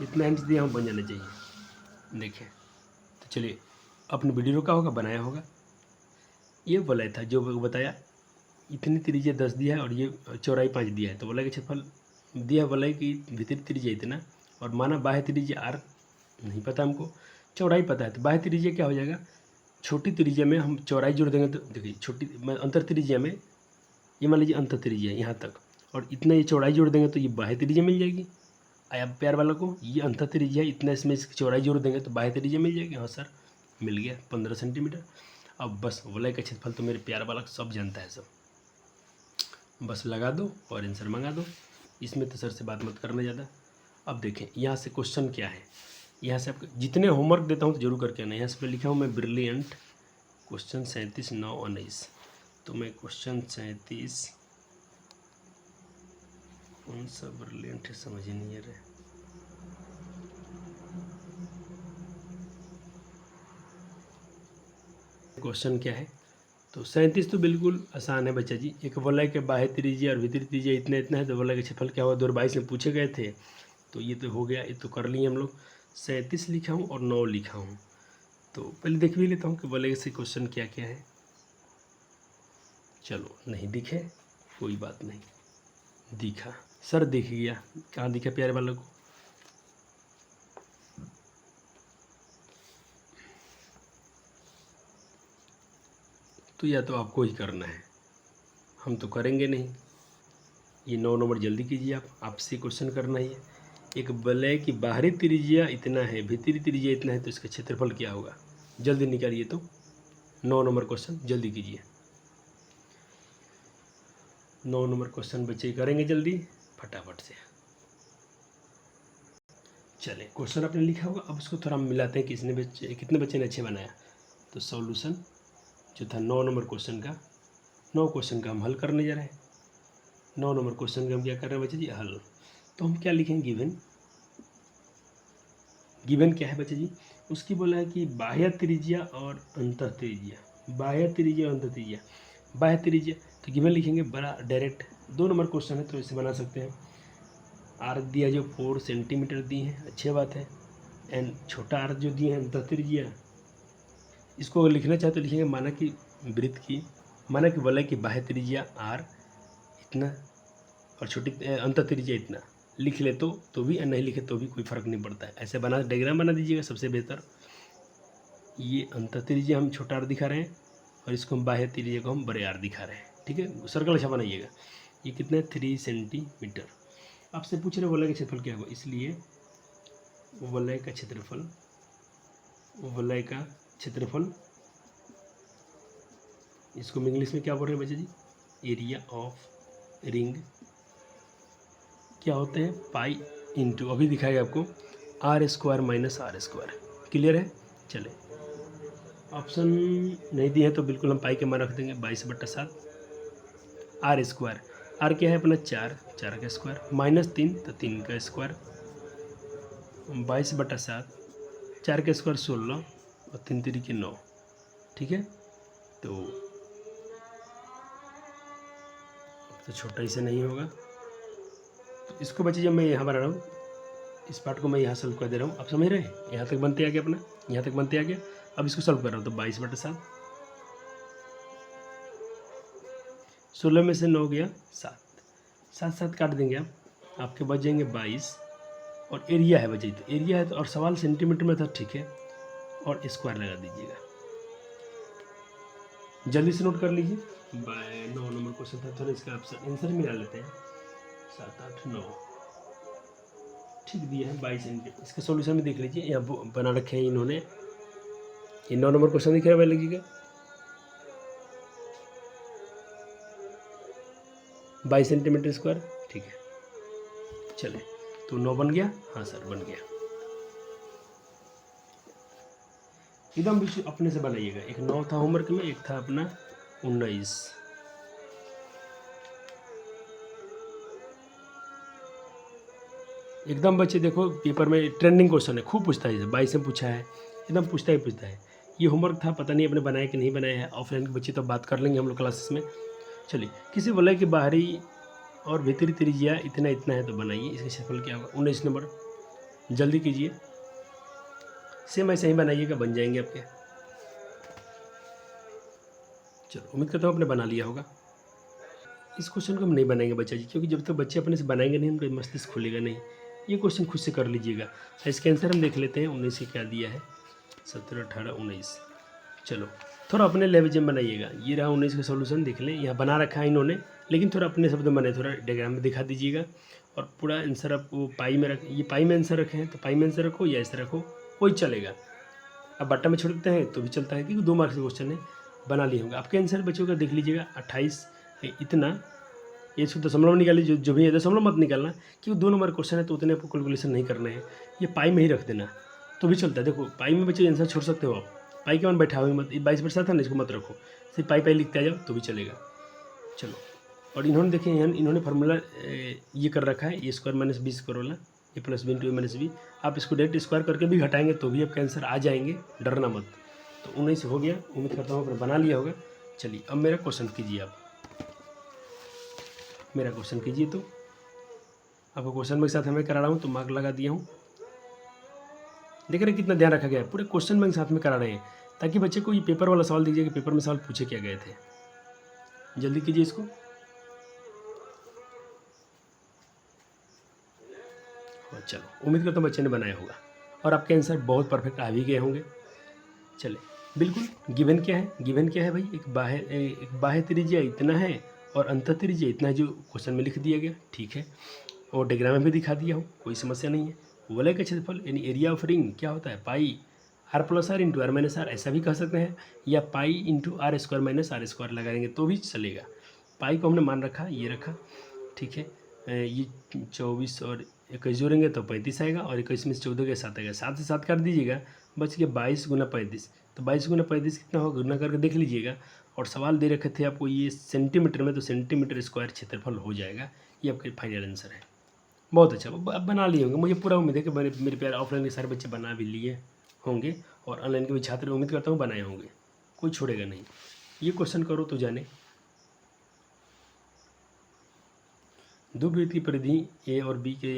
इतना हिंट्स दिया हम, बन जाना चाहिए। देखिए तो चलिए, अपने वीडियो रोका होगा, बनाया होगा, ये वलय था जो बताया, इतनी त्रिज्या 10 दिया है और ये चौड़ाई 5 दिया है, तो वलय का क्षेत्रफल दिया वलय की भीतरी त्रिज्या इतना, और माना बाह्य त्रिज्या आर नहीं पता हमको, चौड़ाई पता है, तो बाह्य त्रिज्या क्या हो जाएगा, छोटी त्रिज्या में हम चौड़ाई जोड़ देंगे तो देखिए छोटी अंतर त्रिज्या में, ये मान लीजिए अंतर त्रिज्या यहाँ तक, और इतना ये चौड़ाई जोड़ देंगे तो ये बाह्य त्रिज्या मिल जाएगी। आया प्यार वाला को, ये अंतर त्रिज्या इतना, इसमें इसकी चौड़ाई जोड़ देंगे तो बाह्य त्रिज्या मिल जाएगी। हाँ सर मिल गया 15 सेंटीमीटर। अब बस वलय का क्षेत्रफल तो मेरे प्यार वाला सब जानता है, सब बस लगा दो और आंसर मंगा दो, इसमें तो सर से बात मत करना ज़्यादा। अब देखें यहाँ से क्वेश्चन क्या है, यहाँ से आपको जितने होमवर्क देता हूँ तो जरूर करके आना। यहाँ से लिखा हूँ मैं ब्रिलियंट क्वेश्चन 37 9 19, तो मैं क्वेश्चन 37 कौन सा ब्रिलियंट है समझ ही नहीं आ रहा है, क्वेश्चन क्या है, तो 37 तो बिल्कुल आसान है बच्चा जी। एक वलय के बाह्य त्रिज्या और भीतरी त्रिज्या इतना इतना है, तो वलय का क्षेत्रफल क्या हुआ 222 में पूछे गए थे, तो ये तो हो गया, ये तो कर लिए हम लोग। 37 लिखा हूँ और 9 लिखा हूँ, तो पहले देख भी लेता हूँ कि वलय से क्वेश्चन क्या क्या है। चलो नहीं दिखे कोई बात नहीं, दिखा सर, दिख गया, कहाँ दिखा प्यारे वालों को, तो या तो आपको ही करना है, हम तो करेंगे नहीं। ये 9 नंबर जल्दी कीजिए, आप आपसे क्वेश्चन करना ही है। एक वलय की बाहरी त्रिज्या इतना है, भीतरी त्रिज्या इतना है, तो इसका क्षेत्रफल क्या होगा, जल्दी निकालिए। तो 9 नंबर क्वेश्चन जल्दी कीजिए, 9 नंबर क्वेश्चन बच्चे करेंगे जल्दी फटाफट से। चले क्वेश्चन आपने लिखा होगा, अब उसको थोड़ा मिलाते हैं कितने बच्चे ने अच्छे बनाया। तो सॉल्यूशन जो था 9 नंबर क्वेश्चन का, 9 क्वेश्चन का हम हल करने जा रहे हैं। 9 नंबर क्वेश्चन का हम क्या कर रहे हैं बच्चे जी, हल। तो हम क्या लिखेंगे, गिवन क्या है बच्चे जी, उसकी बोला है कि बाह्य त्रिज्या और अंतः त्रिज्या, बाह्य त्रिज्या और अंतः त्रिज्या। बाह्य त्रिज्या तो गिवन लिखेंगे बड़ा डायरेक्ट, 2 नंबर क्वेश्चन है तो इसे बना सकते हैं। आर दिया जो 4 सेंटीमीटर दिए हैं, अच्छी बात है, एंड छोटा आर जो दिए हैं अंतः त्रिज्या, इसको अगर लिखना चाहे तो लिखेंगे माना कि वृत्त की, माना कि वलय की बाह्य त्रिज्या आर इतना और छोटी अंतः त्रिज्या इतना, लिख ले तो भी, नहीं लिखे तो भी कोई फ़र्क नहीं पड़ता है। ऐसे बना डायग्राम बना दीजिएगा सबसे बेहतर। ये अंतः त्रिज्या हम छोटा आर दिखा रहे हैं और इसको हम बाह्य त्रिज्या को हम बड़े आर दिखा रहे हैं, ठीक है, सर्कल अच्छा बनाइएगा। ये कितना है 3 सेंटीमीटर। आपसे पूछ रहे वलय का क्षेत्रफल क्या होगा, इसलिए वलय का क्षेत्रफल, वलय का क्षेत्रफल, इसको हम इंग्लिश में क्या बोल रहे हैं बच्चे जी, एरिया ऑफ रिंग क्या होते हैं, पाई इंटू, अभी दिखाएगा आपको, R square minus R square. Clear है। चले ऑप्शन नहीं दिए हैं तो बिल्कुल हम पाई के मान रख देंगे 22/7 आर स्क्वायर। आर क्या है अपना 4 का स्क्वायर, माइनस 3 तो 3 का स्क्वायर, 22/7, 4 का स्क्वायर 16 और 3 3 के 9, ठीक है। तो छोटा ही से नहीं होगा, तो इसको बच्चे जब मैं यहाँ बना रहा हूँ, इस पार्ट को मैं यहाँ सॉल्व कर दे रहा हूँ, आप समझ रहे हैं, यहाँ तक बनते आ गया अपना, यहाँ तक बनते आ गया। अब इसको सॉल्व कर रहा हूँ, तो 22/7, 16 में से 9 गया 7, 7 7 काट देंगे आप, आपके बच जाएंगे 22, और एरिया है बचे, तो एरिया है तो, और सवाल सेंटीमीटर में था, ठीक है, और स्क्वायर लगा दीजिएगा। जल्दी से नोट कर लीजिए, 9 नंबर क्वेश्चन था, थोड़ा इसका आंसर मिला लेते हैं, 7 8 9 ठीक दिया है 22 सेंटीमीटर। इसका सॉल्यूशन भी देख लीजिए, यहाँ बना रखे हैं इन्होंने, ये 9 नंबर क्वेश्चन दिख रहा है भाई, लगेगा 22 सेंटीमीटर स्क्वायर, ठीक है। चले, तो 9 बन गया, हाँ सर बन गया। एकदम भी अपने से बनाइएगा। एक 9 था होमवर्क में, एक था अपना 19। एकदम बच्चे देखो पेपर में ट्रेंडिंग क्वेश्चन है, खूब पूछता है, 22 में पूछा है, एकदम पूछता है। ये होमवर्क था, पता नहीं अपने बनाए कि नहीं बनाए हैं। ऑफलाइन के बच्चे तो बात कर लेंगे हम लोग क्लासेस में। चलिए, किसी वलय की बाहरी और भीतरी त्रिज्या इतना इतना है तो बनाइए। इसका क्षेत्रफल क्या होगा? 19 नंबर, जल्दी कीजिए। सेम ऐसे ही बनाइएगा, बन जाएंगे आपके। चलो, उम्मीद करता हूँ आपने बना लिया होगा। इस क्वेश्चन को हम नहीं बनाएंगे बच्चा जी, क्योंकि जब तक बच्चे अपने से बनाएंगे नहीं, उनका मस्तिष्क खुलेगा नहीं। ये क्वेश्चन खुद से कर लीजिएगा। इसका आंसर हम देख लेते हैं। 19 से क्या दिया है? 17, 18, 19। चलो, थोड़ा अपने लैंग्वेज में बनाइएगा। ये रहा 19 का सोल्यूशन, देख लें, यहाँ बना रखा है इन्होंने, लेकिन थोड़ा अपने शब्द में बनाए, थोड़ा डायग्राम में दिखा दीजिएगा। और पूरा आंसर आप वो पाई में रख, ये पाई में आंसर रखे हैं तो पाई में आंसर रखो या ऐसे रखो, कोई चलेगा। अब बट्टा में छोड़ देते हैं तो भी चलता है, क्योंकि 2 मार्क्स का क्वेश्चन है। बना लिए होंगे आपके आंसर बच्चों का, देख लीजिएगा। 28 इतना, ये इसको दशमलव निकालिए, जो भी है दशमलव मत निकालना, क्योंकि 2 नंबर क्वेश्चन है तो उतने आपको कैलकुलेशन नहीं करना है। ये पाई में ही रख देना तो भी चलता है। देखो, पाई में बच्चे आंसर छोड़ सकते हो आप, पाई के मान बैठा हुए मत, 22% था ना, इसको मत रखो, सिर्फ पाई लिखते आ जाओ तो भी चलेगा। चलो, और इन्होंने देखें, इन्होंने फार्मूला ये कर रखा है, a² - b² वाला, a + b × a - b। आप इसको डायरेक्ट स्क्वायर करके भी घटाएंगे तो भी आपके आंसर आ जाएंगे, डरना मत। तो 19 हो गया, उम्मीद करता हूँ आपने बना लिया होगा। चलिए, अब मेरा क्वेश्चन कीजिए आप, मेरा क्वेश्चन कीजिए। तो आपको क्वेश्चन बैंक के साथ हमें करा रहा हूँ तो मार्क लगा दिया हूँ। देख रहे हैं कितना ध्यान रखा गया है, पूरे क्वेश्चन बैंक साथ में करा रहे हैं, ताकि बच्चे को ये पेपर वाला सवाल दीजिए कि पेपर में सवाल पूछे क्या गए थे। जल्दी कीजिए इसको। और चलो, उम्मीद करता हूँ बच्चे ने बनाया होगा और आपके आंसर बहुत परफेक्ट आ भी गए होंगे। चले, बिल्कुल गिवन क्या है? गिवन क्या है भाई? एक बाह्य त्रिज्या इतना है और अंतः त्रिज्या इतना है, जो क्वेश्चन में लिख दिया गया, ठीक है। और डायग्राम में भी दिखा दिया हो, कोई समस्या नहीं है। वलय का क्षेत्रफल यानी एरिया ऑफ रिंग क्या होता है? पाई r+r × r - r, ऐसा भी कह सकते हैं, या पाई × r² - r² लगाएंगे तो भी चलेगा। पाई को हमने मान रखा, ये रखा, ठीक है। ये 24 और 21 जोड़ेंगे तो 35 आएगा, और 21 में से 14 के 7 आएगा, 7 से 7 कर दीजिएगा, बच गया 22 × 35। तो 22 × 35 कितना होगा, गुना करके देख लीजिएगा। और सवाल दे रखे थे आपको ये सेंटीमीटर में, तो सेंटीमीटर² क्षेत्रफल हो जाएगा। ये आपके फाइनल आंसर है। बहुत अच्छा, अब बना लिए होंगे, मुझे पूरा उम्मीद है कि मेरे प्यारे ऑफलाइन के सारे बच्चे बना भी लिए होंगे, और ऑनलाइन के भी छात्र उम्मीद करता हूँ बनाए होंगे, कोई छोड़ेगा नहीं। ये क्वेश्चन करो तो जाने। 2 वृत्त की परिधि ए और बी के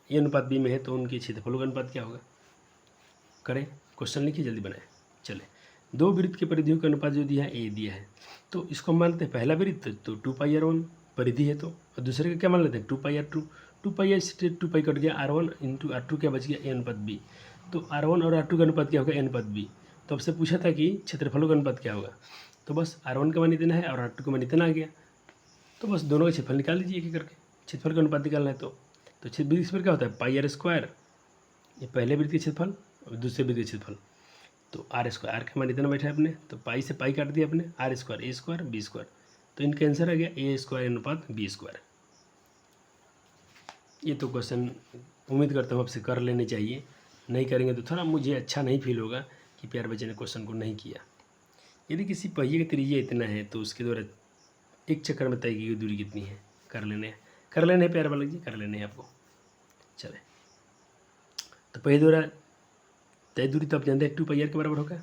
a/b में है तो उनके क्षेत्रफलों का अनुपात क्या होगा? करें, क्वेश्चन लिखिए, जल्दी बनाएं। चले, 2 वृत्त के परिधियों का अनुपात जो दिया है, ए दिया है, तो इसको हम मानते हैं पहला वृत्त तो 2πr1 परिधि है, तो और दूसरे का क्या मान लेते हैं 2πr2। 2π से 2π कट गया, r1 × r2 क्या बच गया, a/b। तो r1 और r2 का अनुपात क्या होगा, a/b। तो आपसे पूछा था कि क्षेत्रफलों का अनुपात क्या होगा, तो बस r1 का मान इतना है और r2 का मान इतना आ गया, तो बस दोनों का क्षेत्रफल निकाल दीजिए एक एक करके। क्षेत्रफल का अनुपात निकालना है तो इस पर क्या होता है, πr², ये पहले वृत्त के क्षेत्रफल और दूसरे वृत्त के क्षेत्रफल, तो r² आर का मान इतना बैठा है अपने, तो पाई से पाई काट दिया अपने, r² a² b², तो इनका आंसर आ गया a² / b²। ये तो क्वेश्चन उम्मीद करता हूँ आपसे कर लेने चाहिए, नहीं करेंगे तो थोड़ा मुझे अच्छा नहीं फील होगा कि प्यारे बच्चे ने क्वेश्चन को नहीं किया। यदि किसी पहिए का त्रिज्या इतना है तो उसके द्वारा एक चक्कर में तय की गई दूरी कितनी है? कर लेने हैं प्यारे बालक जी, कर लेने हैं आपको। चले, तो पहिए द्वारा तय दूरी तो आप जानते हैं 2πr के बराबर होगा,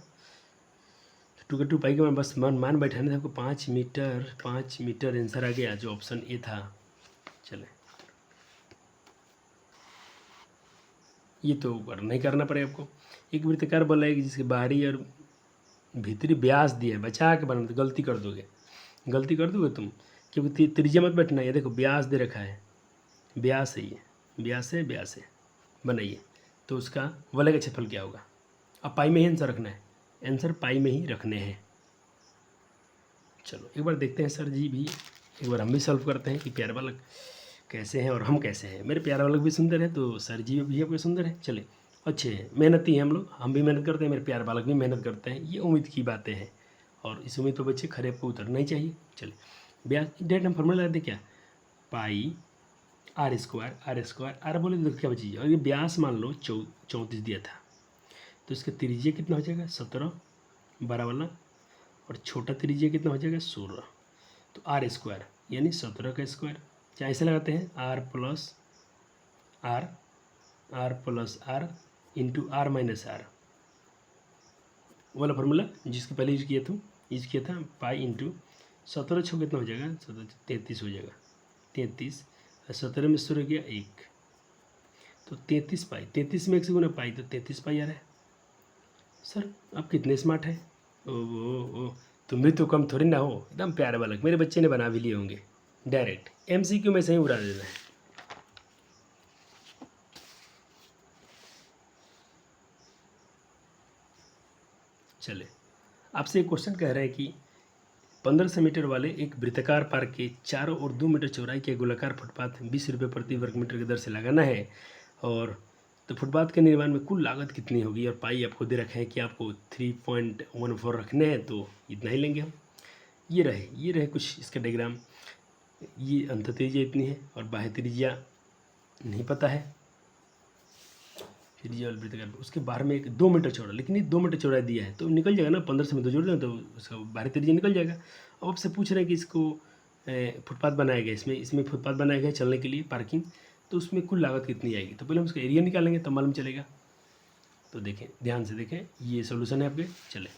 तो 2 पाई के मान बस मान बैठाने थे आपको 5 मीटर आंसर आ गया, जो ऑप्शन ए था। चले, ये तो नहीं करना पड़ेगा आपको। एक वृत्ताकार बल है जिसके बाहरी और भीतरी व्यास दिया है, बचा के बनाना, तो गलती कर दोगे तुम, क्योंकि त्रिज्या मत बैठना है। देखो व्यास दे रखा है, व्यास है, ये व्यास है, बनाइए। तो उसका वलय का क्षेत्रफल क्या होगा? अब पाई में ही आंसर रखना है, आंसर पाई में ही रखने हैं। चलो, एक बार देखते हैं सर जी भी, एक बार हम भी सॉल्व करते हैं कि प्यारे बालक कैसे हैं और हम कैसे हैं। मेरे प्यारे बालक भी सुंदर है तो सर जी भी आपके सुंदर है। चले, अच्छे हैं, मेहनती हैं हम लोग, हम भी मेहनत करते हैं, मेरे प्यारे बालक भी मेहनत करते हैं, ये उम्मीद की बातें हैं, और इस उम्मीद पर बच्चे खरे को उतरना ही चाहिए। चलिए, ब्याज डेट हम फॉर्मूला लगाते क्या, पाई आर बोले तो क्या बची, और ये व्यास मान लो 34 दिया था, तो इसका त्रिज्या कितना हो जाएगा 17, 12 वाला, और छोटा त्रिज्या कितना हो जाएगा 16। तो R² यानी 17 का स्क्वायर, चाहे ऐसे लगाते हैं R+R इंटू R-R वाला फार्मूला जिसके पहले यूज़ किया था पाई इंटू 17 छः कितना हो जाएगा 33 हो जाएगा, 33 और 17 में 16 गया 1, तो 33 पाई, 33 में 1 से गुना पाई तो 33 पाई आ रहा है। सर आप कितने स्मार्ट हैं, ओ तुम भी तो कम थोड़ी ना हो, एकदम प्यारे बालक, मेरे बच्चे ने बना भी लिए होंगे, डायरेक्ट MCQ में से ही उड़ा देना है। चले आपसे एक क्वेश्चन कह रहे हैं कि 1500 मीटर वाले एक वृत्ताकार पार्क के चारों ओर 2 मीटर चौड़ाई के गोलाकार फुटपाथ 20 रुपये प्रति वर्ग मीटर की दर से लगाना है, और तो फुटपाथ के निर्माण में कुल लागत कितनी होगी, और पाई आपको दे रखे हैं कि आपको 3.14 रखने हैं, तो इतना ही लेंगे हम। ये रहे कुछ इसका डायग्राम, ये अंत त्रिज्या इतनी है और बाह्य त्रिज्या नहीं पता है, त्रिज्या वाले वृत्ताकार, उसके बाहर में एक 2 मीटर चौड़ा, लेकिन ये 2 मीटर चौड़ा दिया है तो निकल जाएगा ना, 1500 में 2 जोड़ दें तो उसका बाहरी त्रिज्या निकल जाएगा। अब आपसे पूछ रहे हैं कि इसको फुटपाथ बनाया गया, इसमें फुटपाथ बनाया गया चलने के लिए पार्किंग, तो उसमें कुल लागत कितनी आएगी, तो पहले हम उसका एरिया निकालेंगे तब मालूम चलेगा। तो देखें ध्यान से देखें, ये सोल्यूशन है आपके। चले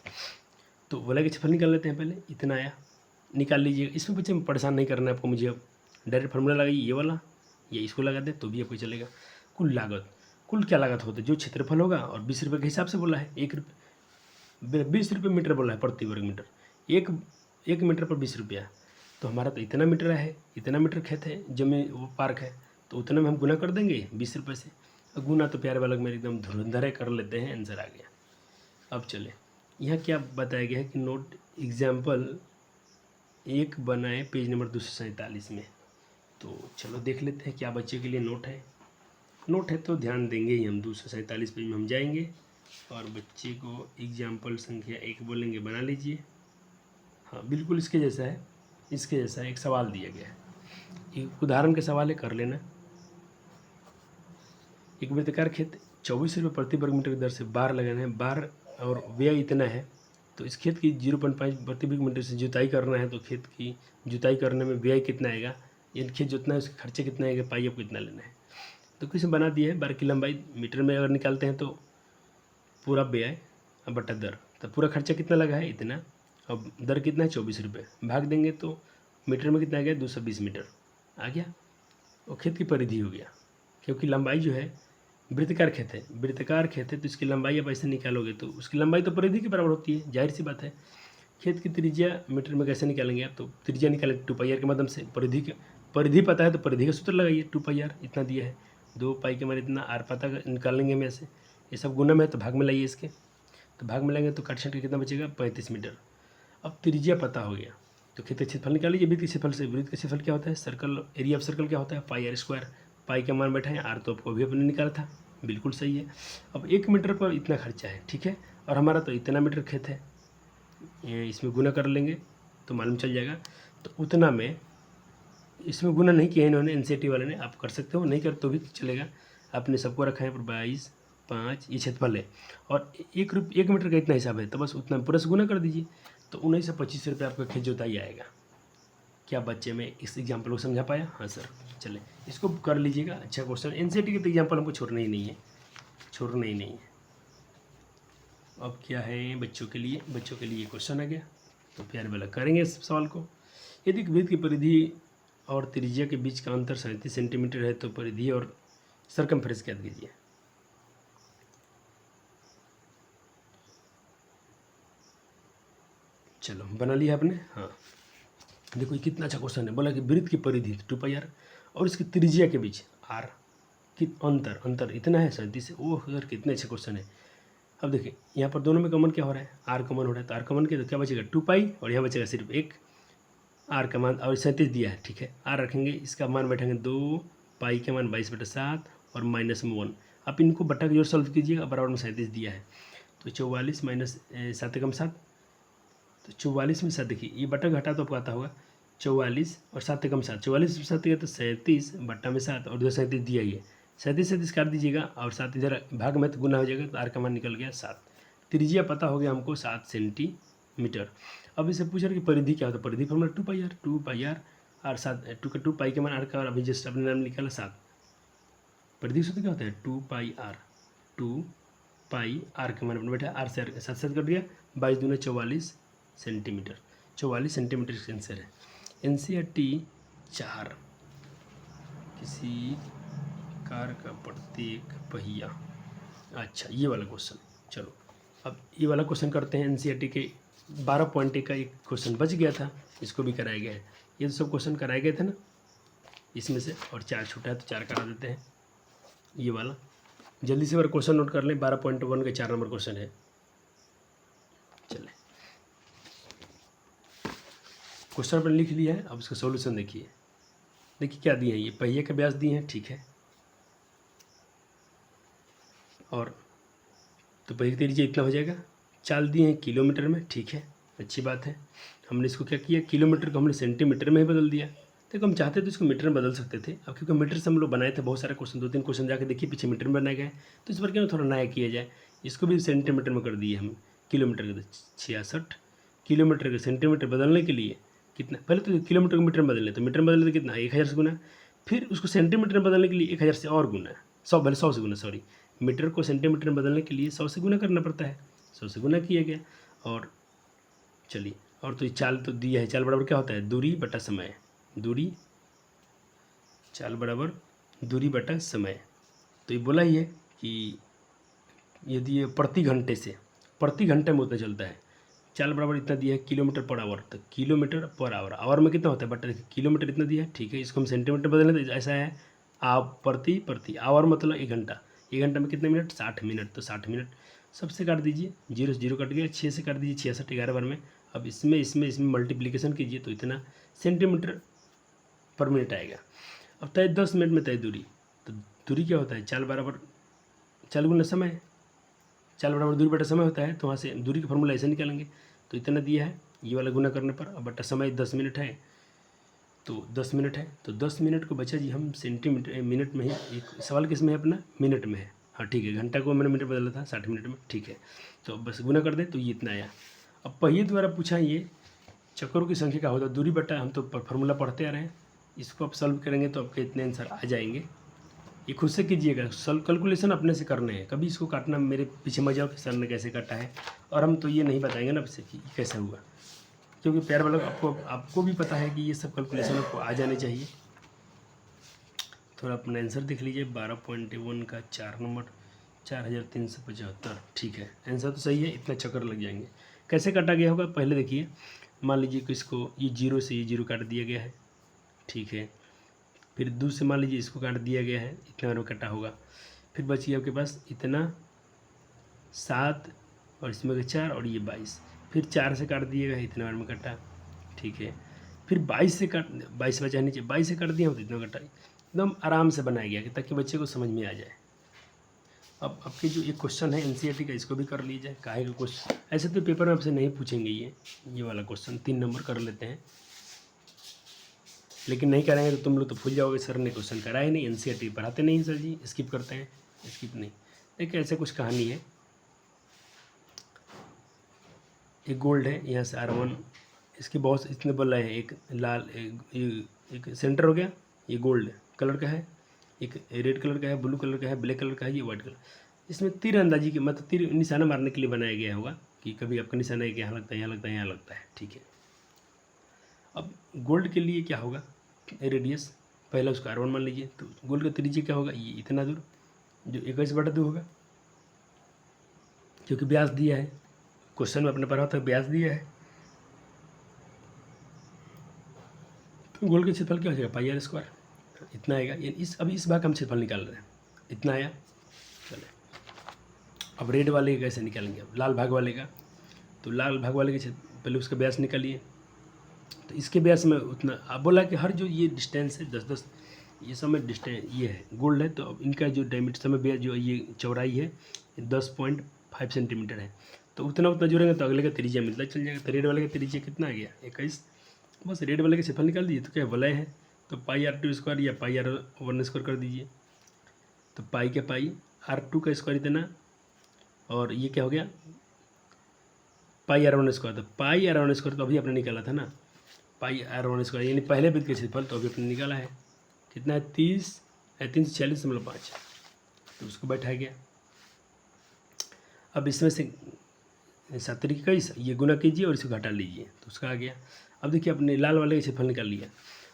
तो बोला कि क्षेत्रफल निकाल लेते हैं, पहले इतना आया निकाल लीजिएगा, इसमें बच्चे परेशान नहीं करना है आपको, मुझे अब डायरेक्ट फार्मूला लगाइए ये वाला, या इसको लगा दे तो भी आपको चलेगा। कुल लागत, कुल क्या लागत होता है, जो क्षेत्रफल होगा, और 20 रुपये के हिसाब से बोला है, 20 रुपये मीटर बोला है प्रति वर्ग मीटर, एक मीटर पर 20 रुपया, तो हमारा तो इतना मीटर है, इतना मीटर खेत है, जमीन वो पार्क है, तो उतना में हम गुना कर देंगे 20 रुपये से, और गुना तो प्यारे बालक मेरे एकदम धुरंधर कर लेते हैं, आंसर आ गया। अब चले यहाँ क्या बताया गया है कि नोट एग्जाम्पल 1 बनाए पेज नंबर 247 में, तो चलो देख लेते हैं क्या बच्चे के लिए नोट है तो ध्यान देंगे ही हम। 247 पेज में हम जाएंगे और बच्चे को एग्जाम्पल संख्या 1 बोलेंगे, बना लीजिए। हाँ बिल्कुल इसके जैसा एक सवाल दिया गया है, एक उदाहरण के सवाल है, कर लेना। एक वृत्ताकार खेत 24 रुपये प्रति वर्ग मीटर की दर से बार लगाना है, बार और व्यय इतना है, तो इस खेत की 0.5 प्रति वर्ग मीटर से जुताई करना है, तो खेत की जुताई करने में व्यय कितना आएगा, यानी खेत जोतना है उसके खर्चे कितना आएगा, पाई आपको कितना लेना है। तो किसी बना दिया है, बार की लंबाई मीटर में अगर निकालते हैं तो पूरा व्यय बटा दर, तो पूरा खर्चा कितना लगा है इतना, अब दर कितना है 24 रुपये, भाग देंगे तो मीटर में कितना आ गया 220 मीटर आ गया, और खेत की परिधि हो गया, क्योंकि लंबाई जो है वृत्ताकार खेत है तो इसकी लंबाई आप ऐसे निकालोगे तो उसकी लंबाई तो परिधि के बराबर होती है, जाहिर सी बात है। खेत की त्रिज्या मीटर में कैसे निकालेंगे आप, तो त्रिज्या निकालेंगे 2πr के माध्यम से, परिधि पता है तो परिधि का सूत्र लगाइए, 2πr इतना दिया है, 2 पाई के मारे इतना, आर पता निकालेंगे हम ऐसे, ये सब गुना में है तो भाग में लाइए इसके, तो भाग में लाएंगे तो काट छाट कितना बचेगा 35 मीटर। अब त्रिज्या पता हो गया तो खेत का क्षेत्रफल निकाल लीजिए, वृत्त के क्षेत्रफल से, वृत्त का क्षेत्रफल क्या होता है, सर्कल एरिया ऑफ सर्कल क्या होता है πr², पाई का मान बैठा है, आर तो आपको अभी अपने निकाला था, बिल्कुल सही है। अब 1 मीटर पर इतना खर्चा है, ठीक है, और हमारा तो इतना मीटर खेत है, इसमें गुना कर लेंगे तो मालूम चल जाएगा, तो उतना में इसमें गुना नहीं किया इन्होंने, एनसीईआरटी वाले ने, आप कर सकते हो, नहीं कर तो भी चलेगा, आपने सबको रखा है पर 22, 5 ये क्षेत्रफल है, और 1 मीटर का इतना हिसाब है, तो बस उतना पूरा से गुना कर दीजिए, तो 1925 रुपये आपका खेत जोताई आएगा। क्या बच्चे में इस एग्जाम्पल को समझा पाया? हाँ सर, चले इसको कर लीजिएगा, अच्छा क्वेश्चन, एनसीईआरटी के तो एग्जाम्पल हमको छोड़ना ही नहीं है। अब क्या है बच्चों के लिए क्वेश्चन आ गया, तो प्यारे वाला करेंगे इस सवाल को। यदि वृत्त की परिधि और त्रिज्या के बीच का अंतर 37 सेंटीमीटर है, तो परिधि और सरकमफ्रेंस क्या कीजिए। चलो बना लिया आपने। हाँ देखो ये कितना अच्छा क्वेश्चन है, बोला कि वृत्त की परिधि 2πr और इसकी त्रिज्या के बीच r की अंतर इतना है 37, ओह यार कितने अच्छे क्वेश्चन है। अब देखिए यहाँ पर दोनों में कॉमन क्या हो रहा है, r कॉमन हो रहा है, तो r कॉमन के तो क्या बचेगा 2π, और यहाँ बचेगा सिर्फ एक r का मान, और 37 दिया है, ठीक है, r रखेंगे, इसका मान बैठेंगे 2, पाई के मान 22/7 और -1। आप इनको बटा के जोड़ सॉल्व कीजिएगा, बराबर में 37 दिया है, तो 44 - 7 = 7, तो 44 में 7 देखिए, ये बटा घटा तो आपको आता होगा, 44 और 7 कम 7, 44 7 गया तो 37 बट्टा में 7 और 237 दिया ही है। 37 काट दीजिएगा और 7 इधर भाग में तो गुना हो जाएगा, तो आर का मान निकल गया 7। त्रिज्या पता हो गया हमको 7 सेंटीमीटर। अब इसे पूछ रहा कि परिधि क्या होता है, परिधि फॉर्मूला 2 पाई आर और 7 2 पाई के मान आर का, और अभी जस्ट अपने नाम निकाला 7। परिधि सूत्र क्या होता है 2 पाई आर का मान अपने बैठा आर से 7 कट गया, 22 दूना 44 सेंटीमीटर। 44 सेंटीमीटर का आंसर है। NCERT 4 किसी कार का प्रत्येक पहिया। अच्छा ये वाला क्वेश्चन, चलो अब ये वाला क्वेश्चन करते हैं। NCERT के 12 पॉइंट का एक क्वेश्चन बच गया था, इसको भी कराया गया है। ये तो सब क्वेश्चन कराए गए थे ना इसमें से, और 4 छूटा है तो 4 करा देते हैं। ये वाला जल्दी से बार क्वेश्चन नोट कर लें, 12.1 का 4 नंबर क्वेश्चन है। चले क्वेश्चन पर लिख लिया है, अब इसका सॉल्यूशन देखिए। देखिए क्या दिए हैं, ये पहिए का व्यास दिए हैं, ठीक है। और तो पहिए की त्रिज्या इतना हो जाएगा। चाल दिए हैं किलोमीटर में, ठीक है, अच्छी बात है। हमने इसको क्या किया, किलोमीटर को हमने सेंटीमीटर में ही बदल दिया। देखो हम चाहते तो इसको मीटर में बदल सकते थे, अब क्योंकि मीटर से हम लोग बनाए थे बहुत सारे क्वेश्चन, 2-3 क्वेश्चन जाके देखिए पीछे मीटर में बनाए गए, तो इस पर क्यों थोड़ा नया किया जाए। इसको भी सेंटीमीटर में कर दिए हम, किलोमीटर के 66 किलोमीटर के सेंटीमीटर बदलने के लिए कितना, पहले तो किलोमीटर को मीटर में बदलने, तो मीटर में बदलने तो कितना 1000 से गुना, फिर उसको सेंटीमीटर में बदलने के लिए 1000 से और गुना, 100 से गुना, सॉरी, मीटर को सेंटीमीटर में बदलने के लिए 100 से गुना करना पड़ता है, 100 से गुना किया गया। और चलिए, और तो ये चाल तो दिया है, चाल बराबर क्या होता है, दूरी बटा समय, दूरी, चाल बराबर दूरी बटा समय। तो ये बोला ही है कि यदि ये प्रति घंटे में उतना चलता है, चाल बराबर इतना दिया है किलोमीटर पर आवर, तो किलोमीटर पर आवर, आवर में कितना होता है बटा, किलोमीटर इतना दिया है, ठीक है। इसको हम सेंटीमीटर बदलें तो ऐसा है, आप प्रति आवर मतलब 1 घंटा, 1 घंटा में कितने मिनट, 60 मिनट, तो 60 मिनट सबसे काट दीजिए, 0 से 0 कट गया, 6 से काट दीजिए, 66 11 बार में। अब इसमें मल्टीप्लिकेशन कीजिए तो इतना सेंटीमीटर पर मिनट आएगा। अब तय 10 मिनट में तय दूरी, तो दूरी क्या होता है, चाल बराबर चाल गुना समय, चाल बराबर दूरी बटा समय होता है, तो वहाँ से दूरी का फॉर्मूला ऐसे निकालेंगे, तो इतना दिया है, ये वाला गुना करने पर, अब बटा समय 10 मिनट है, तो 10 मिनट है, तो 10 मिनट को बचा जी हम सेंटीमीटर मिनट में ही, एक सवाल किस में है अपना, मिनट में है, हाँ ठीक है, घंटा को मैंने मिनट बदला था 60 मिनट में, ठीक है। तो बस गुना कर दें तो ये इतना आया। अब पहिए द्वारा पूछा ये चक्करों की संख्या का होता है, दूरी बटा, हम तो फार्मूला पढ़ते आ रहे हैं, इसको आप सॉल्व करेंगे तो आपके इतने आंसर आ जाएंगे। ये खुद से कीजिएगा, कैलकुलेशन अपने से करने हैं, कभी इसको काटना मेरे पीछे मत जाओ कि सर ने कैसे काटा है, और हम तो ये नहीं बताएंगे ना आपसे कि कैसा हुआ, क्योंकि प्यार वालों आपको भी पता है कि ये सब कैलकुलेशन आपको आ जाने चाहिए। थोड़ा अपना आंसर देख लीजिए, 12.1 का 4 नंबर 4375, ठीक है, आंसर तो सही है, इतना चक्कर लग जाएंगे। कैसे काटा गया होगा पहले देखिए, मान लीजिए कि इसको ये 0 से ये 0 काट दिया गया है, ठीक है, फिर 2 से मान लीजिए इसको काट दिया गया है, इतना बार में कटा होगा, फिर बच गया आपके पास इतना 7 और इसमें 4 और ये 22, फिर 4 से काट दिएगा, इतना बार में कटा, ठीक है, फिर 22 से काट, 22 बचा नीचे, 22 से काट दिया तो इतना कटा, एकदम आराम से बनाया गया कि ताकि बच्चे को समझ में आ जाए। अब आपके जो एक क्वेश्चन है NCERT का, इसको भी कर लीजिए, काहे का क्वेश्चन, ऐसे तो पेपर में आपसे नहीं पूछेंगे, ये वाला क्वेश्चन 3 नंबर कर लेते हैं, लेकिन नहीं कराएंगे तो तुम लोग तो भूल जाओगे, सर ने क्वेश्चन कराया नहीं, NCERT पढ़ाते नहीं सर जी, स्किप करते हैं, स्किप नहीं। देखिए ऐसे कुछ कहानी है, एक गोल्ड है, यहाँ से R1, इसकी बहुत इतने बल हैं, एक लाल एक सेंटर हो गया, ये गोल्ड कलर का है, एक रेड कलर का है, ब्लू कलर का है, ब्लैक कलर का है, ये वाइट कलर। इसमें तीर अंदाजी की, मतलब तीर निशाना मारने के लिए बनाया गया होगा कि कभी आपका निशाना है कि यहाँ लगता है, यहाँ लगता है, यहाँ लगता है, ठीक है। अब गोल्ड के लिए क्या होगा, रेडियस पहला उसका R1 मान लीजिए, तो गोल्ड का त्रिज्या क्या होगा, ये इतना दूर, जो 21/2 होगा, क्योंकि व्यास दिया है, क्वेश्चन में अपने पढ़ा था व्यास दिया है, तो गोल्ड का क्षेत्रफल क्या हो जाएगा, πr², इतना आएगा। अभी इस भाग का हम क्षेत्रफल निकाल रहे हैं, इतना आया। चले अब रेड वाले का कैसे निकालेंगे, अब लाल भाग वाले का, तो लाल भाग वाले के पहले उसका व्यास निकालिए, तो इसके व्यास में उतना, अब बोला कि हर जो ये डिस्टेंस है 10-10, ये सब में डिस्टेंस ये है गोल्ड है, तो अब इनका जो डायमीटर समय व्यास जो ये चौड़ाई है 10.5 सेंटीमीटर है, तो उतना जोड़ेंगे तो अगले का त्रिज्या मिलता चल जाएगा। तो रेड वाले का त्रिज्या कितना आ गया, 21, बस रेड वाले का क्षेत्रफल निकाल दीजिए। तो क्या वलय है, तो πr² या πr1² कर दीजिए। तो पाई क्या पाई r2 का स्क्वायर इतना, और ये क्या हो गया πr1²। तो πr1² तो अभी आपने निकाला था ना, πr1² यानी पहले वृत्त का क्षेत्रफल तो अभी अपने निकाला है। कितना है 340.5। तो उसको बैठा गया। अब इसमें से 7×21 ये गुना कीजिए और इसको घटा लीजिए, तो उसका आ गया। अब देखिए अपने लाल वाले का क्षेत्रफल निकाल लिया।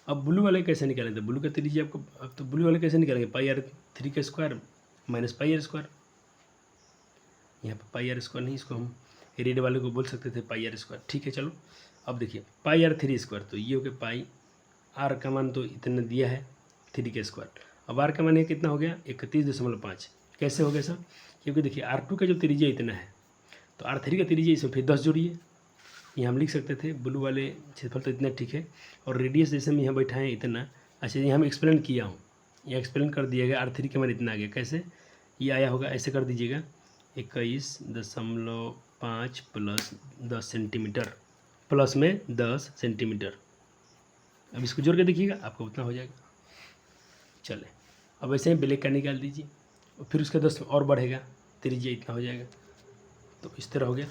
अब ब्लू वाले कैसे निकालें, तो ब्लू का त्रिज्या आपको, अब तो ब्लू वाले कैसे निकालेंगे, πr3² माइनस πr²। यहाँ पर πr² नहीं, इसको हम रेड वाले को बोल सकते थे πr²। ठीक है चलो। अब देखिए πr3², तो ये हो गया पाई, r का मान तो इतना दिया है 3 का स्क्वायर। अब r का मान ये कितना हो गया 31.5। कैसे हो गया सर, क्योंकि देखिए r2 का जो त्रिज्या इतना है, तो r3 का त्रिज्या इसमें फिर 10 जोड़िए। ये हम लिख सकते थे ब्लू वाले क्षेत्रफल तो इतना ठीक है, और रेडियस जैसे हम यहाँ बैठाएँ इतना। अच्छा ये हम एक्सप्लेन किया हूँ, ये एक्सप्लेन कर दिया गया। r3 का मान इतना आ गया, कैसे ये आया होगा, ऐसे कर दीजिएगा 21.5 प्लस 10 सेंटीमीटर, प्लस में 10 सेंटीमीटर। अब इसको जोड़ के देखिएगा आपको उतना हो जाएगा। चले अब ऐसे ही ब्लैक का निकाल दीजिए, और फिर उसका 10 और बढ़ेगा, त्रिज्या इतना हो जाएगा। तो इस तरह हो गया।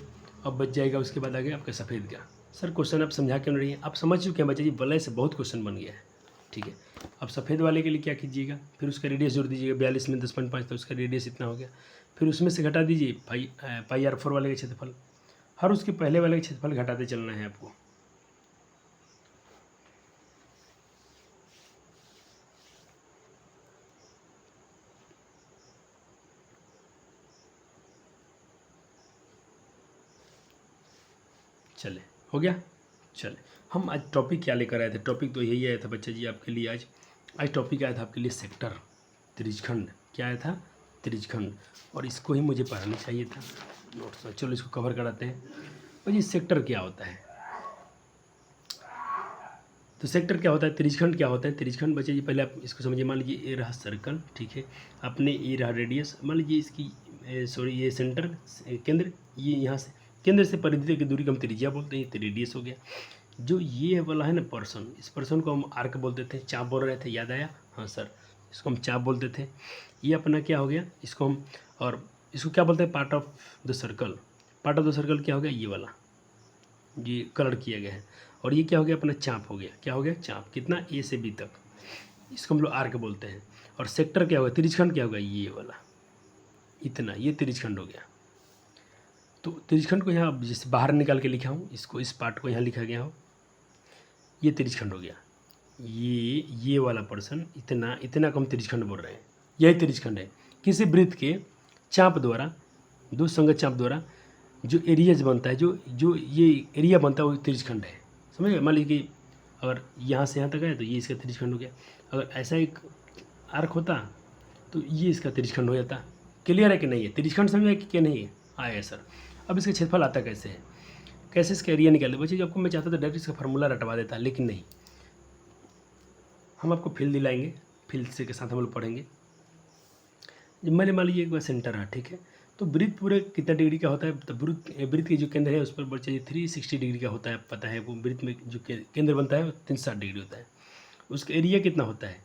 अब बच जाएगा, उसके बाद आ गया आपका सफ़ेद का। सर क्वेश्चन आप समझा क्यों नहीं है, आप समझ चुके हैं बच्चे जी, वलय से बहुत क्वेश्चन बन गया है। ठीक है, अब सफ़ेद वाले के लिए क्या कीजिएगा, फिर उसका रेडियस जोड़ दीजिएगा। 42 में 10.5, तो उसका रेडियस इतना हो गया। फिर उसमें से घटा दीजिए πr4 वाले का क्षेत्रफल। हर उसके पहले वाले का क्षेत्रफल घटाते चलना है आपको। चले हो गया। चले हम आज टॉपिक क्या लेकर आए थे, टॉपिक तो यही आया था बच्चा जी आपके लिए। आज टॉपिक आया था आपके लिए सेक्टर, त्रिज्यखंड। क्या आया था, त्रिज्यखंड। और इसको ही मुझे पढ़ाना चाहिए था नोट्स में। चलो इसको कवर कराते हैं। और ये सेक्टर क्या होता है, तो सेक्टर क्या होता है, त्रिज्यखंड क्या होता है। त्रिज्यखंड बच्चे जी पहले आप इसको समझिए। मान लीजिए ये रहा सर्कल, ठीक है, अपने ये रहा रेडियस। मान लीजिए इसकी सॉरी ये सेंटर केंद्र, ये यहाँ से केंद्र से परिधि की दूरी को हम त्रिज्या बोलते हैं, ये रेडियस हो गया। जो ये वाला है ना पर्सन, इस पर्सन को हम आर्क बोलते थे। चाप बोल रहे थे, याद आया, हाँ सर, इसको हम चाप बोलते थे। ये अपना क्या हो गया, इसको हम, और इसको क्या बोलते हैं, part of the circle. Part of the circle क्या हो गया, ये वाला, ये कलर किया गया है। और ये क्या हो गया, अपना चाप हो गया। क्या हो गया, चाप, कितना, ए से बी तक, इसको हम लोग आर्क बोलते हैं। और सेक्टर क्या होगा, त्रिज्यखंड क्या होगा, ये वाला इतना, ये त्रिज्यखंड हो गया। तो त्रिज्यखंड को यहाँ जैसे बाहर निकाल के लिखा हूँ, इसको, इस पार्ट को यहाँ लिखा गया हो, ये त्रिज्यखंड हो गया। ये वाला पर्सन, इतना इतना को हम त्रिज्यखंड बोल रहे हैं, यही त्रिज्यखंड है। किसी वृत्त के चाप द्वारा, दो संगत चाप द्वारा जो एरियाज बनता है, जो ये एरिया बनता है, वो त्रिज्यखंड है। समझ गए। मान लीजिए कि अगर यहाँ से यहाँ तक है तो ये इसका त्रिज्यखंड हो गया। अगर ऐसा एक आर्क होता तो ये इसका त्रिज्यखंड हो जाता। क्लियर है कि नहीं है, त्रिज्यखंड समझ में कि नहीं है, आया सर। अब इसका क्षेत्रफल आता कैसे है, कैसे इसका एरिया निकाले बच्चे। जब आपको मैं चाहता था डायरेक्ट इसका फार्मूला रटवा देता, लेकिन नहीं, हम आपको फील दिलाएंगे, फील से के साथ हम लोग पढ़ेंगे। जब मैंने मान लीजिए एक बार सेंटर है, ठीक है, तो वृत्त पूरे कितना डिग्री का होता है, तो वृत्त के जो केंद्र है उस पर बच्चे 360 डिग्री का होता है। पता है वो वृत्त में जो केंद्र बनता है वो 360 डिग्री होता है। उसका एरिया कितना होता है,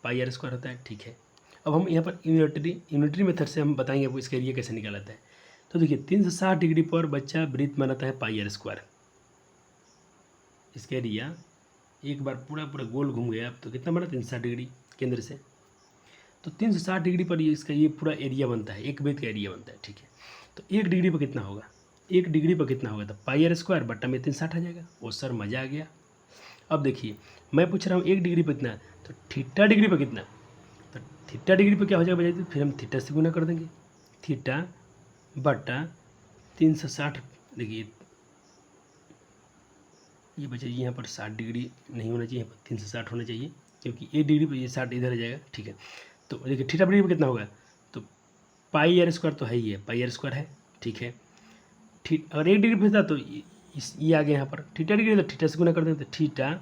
πr² होता है। ठीक है, अब हम यहाँ पर यूनिटरी मेथड से हम बताएंगे आपको इसका एरिया कैसे निकाला जाता है। तो देखिए 360 डिग्री पर बच्चा वृत्त बनाता है πr²। इसका एरिया एक बार पूरा गोल घूम गया तो कितना बना, 360 डिग्री केंद्र से। तो 360 डिग्री पर ये इसका ये पूरा एरिया बनता है, एक वृत्त का एरिया बनता है। ठीक है, तो 1 डिग्री पर कितना होगा, 1 डिग्री पर कितना होगा, तो πr² बट्टा में 360 आ जाएगा। वो सर मज़ा आ गया। अब देखिए मैं पूछ रहा हूँ 1 डिग्री पर कितना, तो थीटा डिग्री पर कितना, तो थीटा डिग्री पर क्या हो जाएगा बजाय, फिर हम थीटा से गुना कर देंगे। थीटा बट्टा 360, देखिए ये बचे यहाँ पर 60 डिग्री नहीं होना चाहिए, यहाँ पर 360 होना चाहिए, क्योंकि 1 डिग्री पर ये 60 इधर आ जाएगा। ठीक है, तो देखिए थीटा डिग्री पर कितना होगा, तो πr² तो है ही है, πr² है। ठीक है, अगर 1 डिग्री पर था तो ये आ गया यहाँ पर। थीटा डिग्री तो थीटा से गुना कर दें, तो थीटा,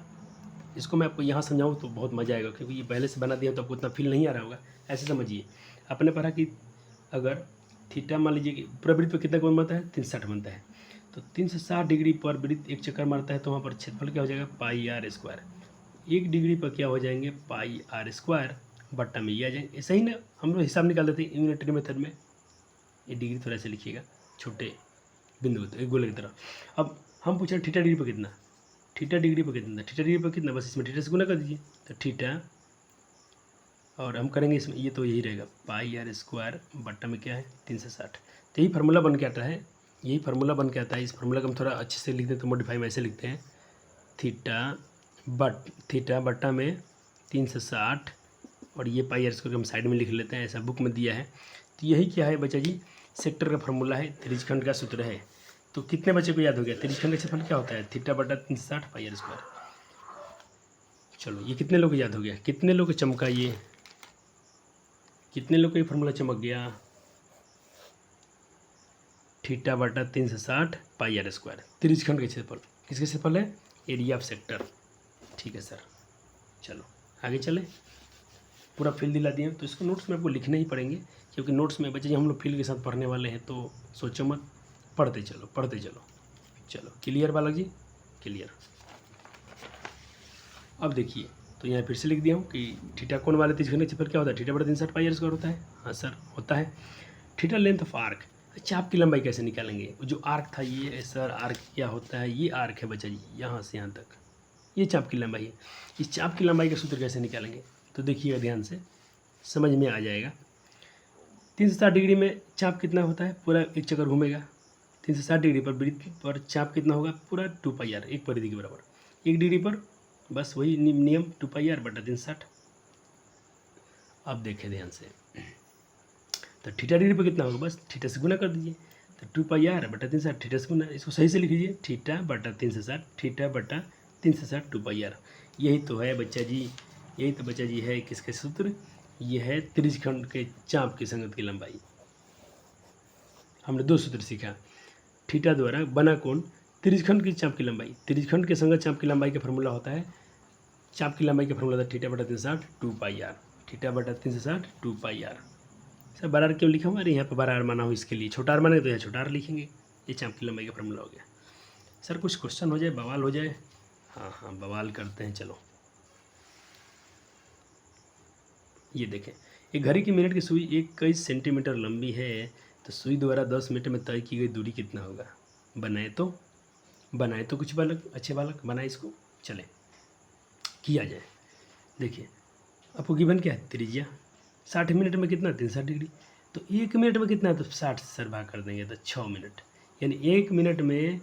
इसको मैं आपको यहाँ समझाऊँ तो बहुत मज़ा आएगा, क्योंकि ये पहले से बना दिया तो आपको उतना फील नहीं आ रहा होगा। ऐसे समझिए, आपने पढ़ा कि अगर थीटा मान लीजिए कि पूरा वृत्त पर कितना कोण बनता है, 360 बनता है, तो 360 डिग्री पर वृत्त एक चक्कर मारता है तो वहाँ पर क्षेत्रफल क्या हो जाएगा, पाई आर स्क्वायर। 1 डिग्री पर क्या हो जाएंगे, पाई आर स्क्वायर बट्टा में ये आ जाएंगे। ऐसा ही ना हम लोग हिसाब निकाल देते हैं यूनिटरी मेथड में। ये डिग्री थोड़ा सा लिखिएगा छोटे बिंदु तो एक गोले की तरह। अब हम पूछ रहे हैं थीटा डिग्री पर कितना, थीटा डिग्री पर कितना, थीटा डिग्री पर कितना, बस इसमें थीटा से गुना कर दीजिए तो थीटा, और हम करेंगे इसमें ये तो यही रहेगा पाई आर स्क्वायर बट्टा में क्या है 360। तो यही फार्मूला बन के आता है, यही फार्मूला बन के आता है। इस फार्मूला को हम थोड़ा अच्छे से लिख दें तो मॉडिफाई में ऐसे लिखते हैं, थीटा बट्टा में 360 और ये पाई आर स्क्वायर हम साइड में लिख लेते हैं, ऐसा बुक में दिया है। तो यही क्या है बच्चा जी, सेक्टर का फार्मूला है, त्रिज्यखंड का सूत्र है। तो कितने बच्चे को याद हो गया, त्रिज्यखंड का क्षेत्रफल क्या होता है, थीटा बट्टा 360 पाई आर स्क्वायर। चलो ये कितने लोग को याद हो गया, कितने लोग को चमका, ये कितने लोग को ये फार्मूला चमक गया, थीटा बटा 360 पाई आर स्क्वायर त्रिज्यखंड का क्षेत्रफल। किसके क्षेत्रफल है, एरिया ऑफ सेक्टर। ठीक है सर, चलो आगे चले। पूरा फील दिला दिया तो इसको नोट्स में आपको लिखने ही पड़ेंगे, क्योंकि नोट्स में बच्चे हम लोग फील के साथ पढ़ने वाले हैं, तो सोचो मत, पढ़ते चलो पढ़ते चलो। चलो क्लियर बालक जी, क्लियर। अब देखिए तो यहाँ फिर से लिख दिया हूँ कि थीटा कोण वाले त्रिज्यखंड का क्षेत्रफल क्या होता है, थीटा बटा 360 पाई आर स्क्वायर होता है। हाँ सर होता है। थीटा लेंथ ऑफ आर्क, चाप की लंबाई कैसे निकालेंगे, जो आर्क था ये सर, आर्क क्या होता है, ये आर्क है बच्चा जी, यहाँ से यहाँ तक ये चाप की लंबाई है। इस चाप की लंबाई का सूत्र कैसे निकालेंगे, तो देखिएगा ध्यान से, समझ में आ जाएगा। 360 डिग्री में चाप कितना होता है, पूरा एक चक्कर घूमेगा। 360 डिग्री पर वृत्त पर चाप कितना होगा, पूरा 2 पाई आर, एक परिधि के बराबर। 1 डिग्री पर बस वही नियम 2 पाई आर बटा 360। अब देखें ध्यान से, तो थीटा डिग्री पर कितना होगा, बस थीटा से गुना कर दीजिए, तो 2 पाई आर बटा 360 थीटा से गुना, इसको सही से लिख लीजिए, थीटा बटा 360, थीटा बटा 360 2 पाई आर। यही तो है बच्चा जी, यही तो बच्चा जी है किसके सूत्र, ये है त्रिज्यखंड के चाप की संगत की लंबाई। हमने 2 सूत्र सीखा, थीटा द्वारा बना कोण, त्रिज्यखंड की चाप की लंबाई, त्रिज्यखंड के संगत चाप की लंबाई का फॉर्मूला होता है, चाप की लंबाई का फॉर्मूला होता है थीटा बटा 360 2 पाई आर, थीटा बटा 360 2 पाई आर। सर बड़ा आर क्यों लिखा हुआ, अरे यहाँ पर बड़ा आर माना हो इसके लिए, छोटा आर माने तो यहाँ छोटा आर लिखेंगे। ये चाप की लंबाई का फॉर्मूला हो गया। सर कुछ क्वेश्चन हो जाए, बवाल हो जाए, हाँ हाँ बवाल करते हैं। चलो ये देखें, एक घड़ी की मिनट की सुई 21 सेंटीमीटर लंबी है, तो सुई द्वारा 10 मिनट में तय की गई दूरी कितना होगा। बनाए तो कुछ बालक, अच्छे बालक बनाए इसको, चले किया जाए। देखिए आपको गिवन क्या है, त्रिज्या 60 मिनट में कितना, 360 डिग्री, तो 1 मिनट में कितना है, तो 60 से सर भाग कर देंगे तो 6 मिनट, यानी 1 मिनट में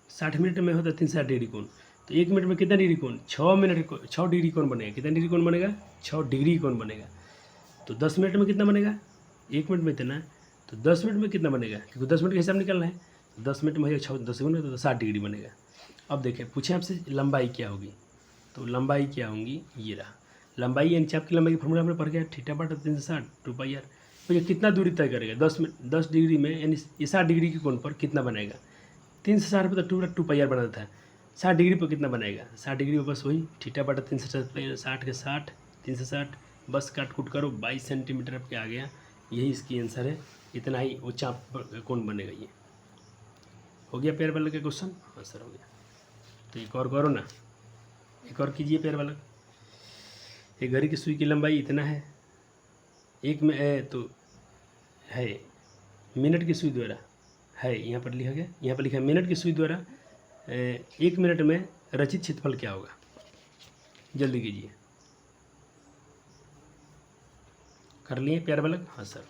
60 मिनट में होता है 360 डिग्री कोण, तो 1 मिनट में कितना डिग्री कोण, 6 डिग्री कोण बनेगा। कितना डिग्री कोण बनेगा, 6 डिग्री कोण बनेगा। तो 10 मिनट में कितना बनेगा, 1 मिनट में इतना, तो 10 मिनट में कितना बनेगा, क्योंकि 10 मिनट का हिसाब निकालना है, 10 मिनट में 6 10 गुना तो 60 डिग्री बनेगा। अब देखें पूछे आपसे लंबाई क्या होगी, तो लंबाई क्या होंगी, ये रहा लंबाई, यानी चाप की लंबाई की फॉर्मूला हमने पढ़ गया, थीटा बटा 360 2 पाई आर। तो ये कितना दूरी तय करेगा, 10 डिग्री में, यानी ये 60 डिग्री के कोण पर कितना बनाएगा, 3 से 60 पर तो 2 पाई आर बनाता था, 60 डिग्री पर कितना बनाएगा, 60 डिग्री पर बस वही थीटा बटा 360, 60 के 60 360, बस काट कूट करो 22 सेंटीमीटर आपके आ गया। यही इसकी आंसर है, इतना ही वो चाप कौन बनेगा। ये हो गया पैर वाला का क्वेश्चन, हाँ सर हो गया। तो एक और करो ना, एक और कीजिए पैर वाला। एक घड़ी की सुई की लंबाई इतना है, एक में है तो है मिनट की सुई द्वारा है, यहाँ पर लिखा गया, यहाँ पर लिखा है मिनट की सुई द्वारा 1 मिनट में रचित क्षेत्रफल क्या होगा, जल्दी कीजिए। कर लिए प्यारे बालक, हाँ सर,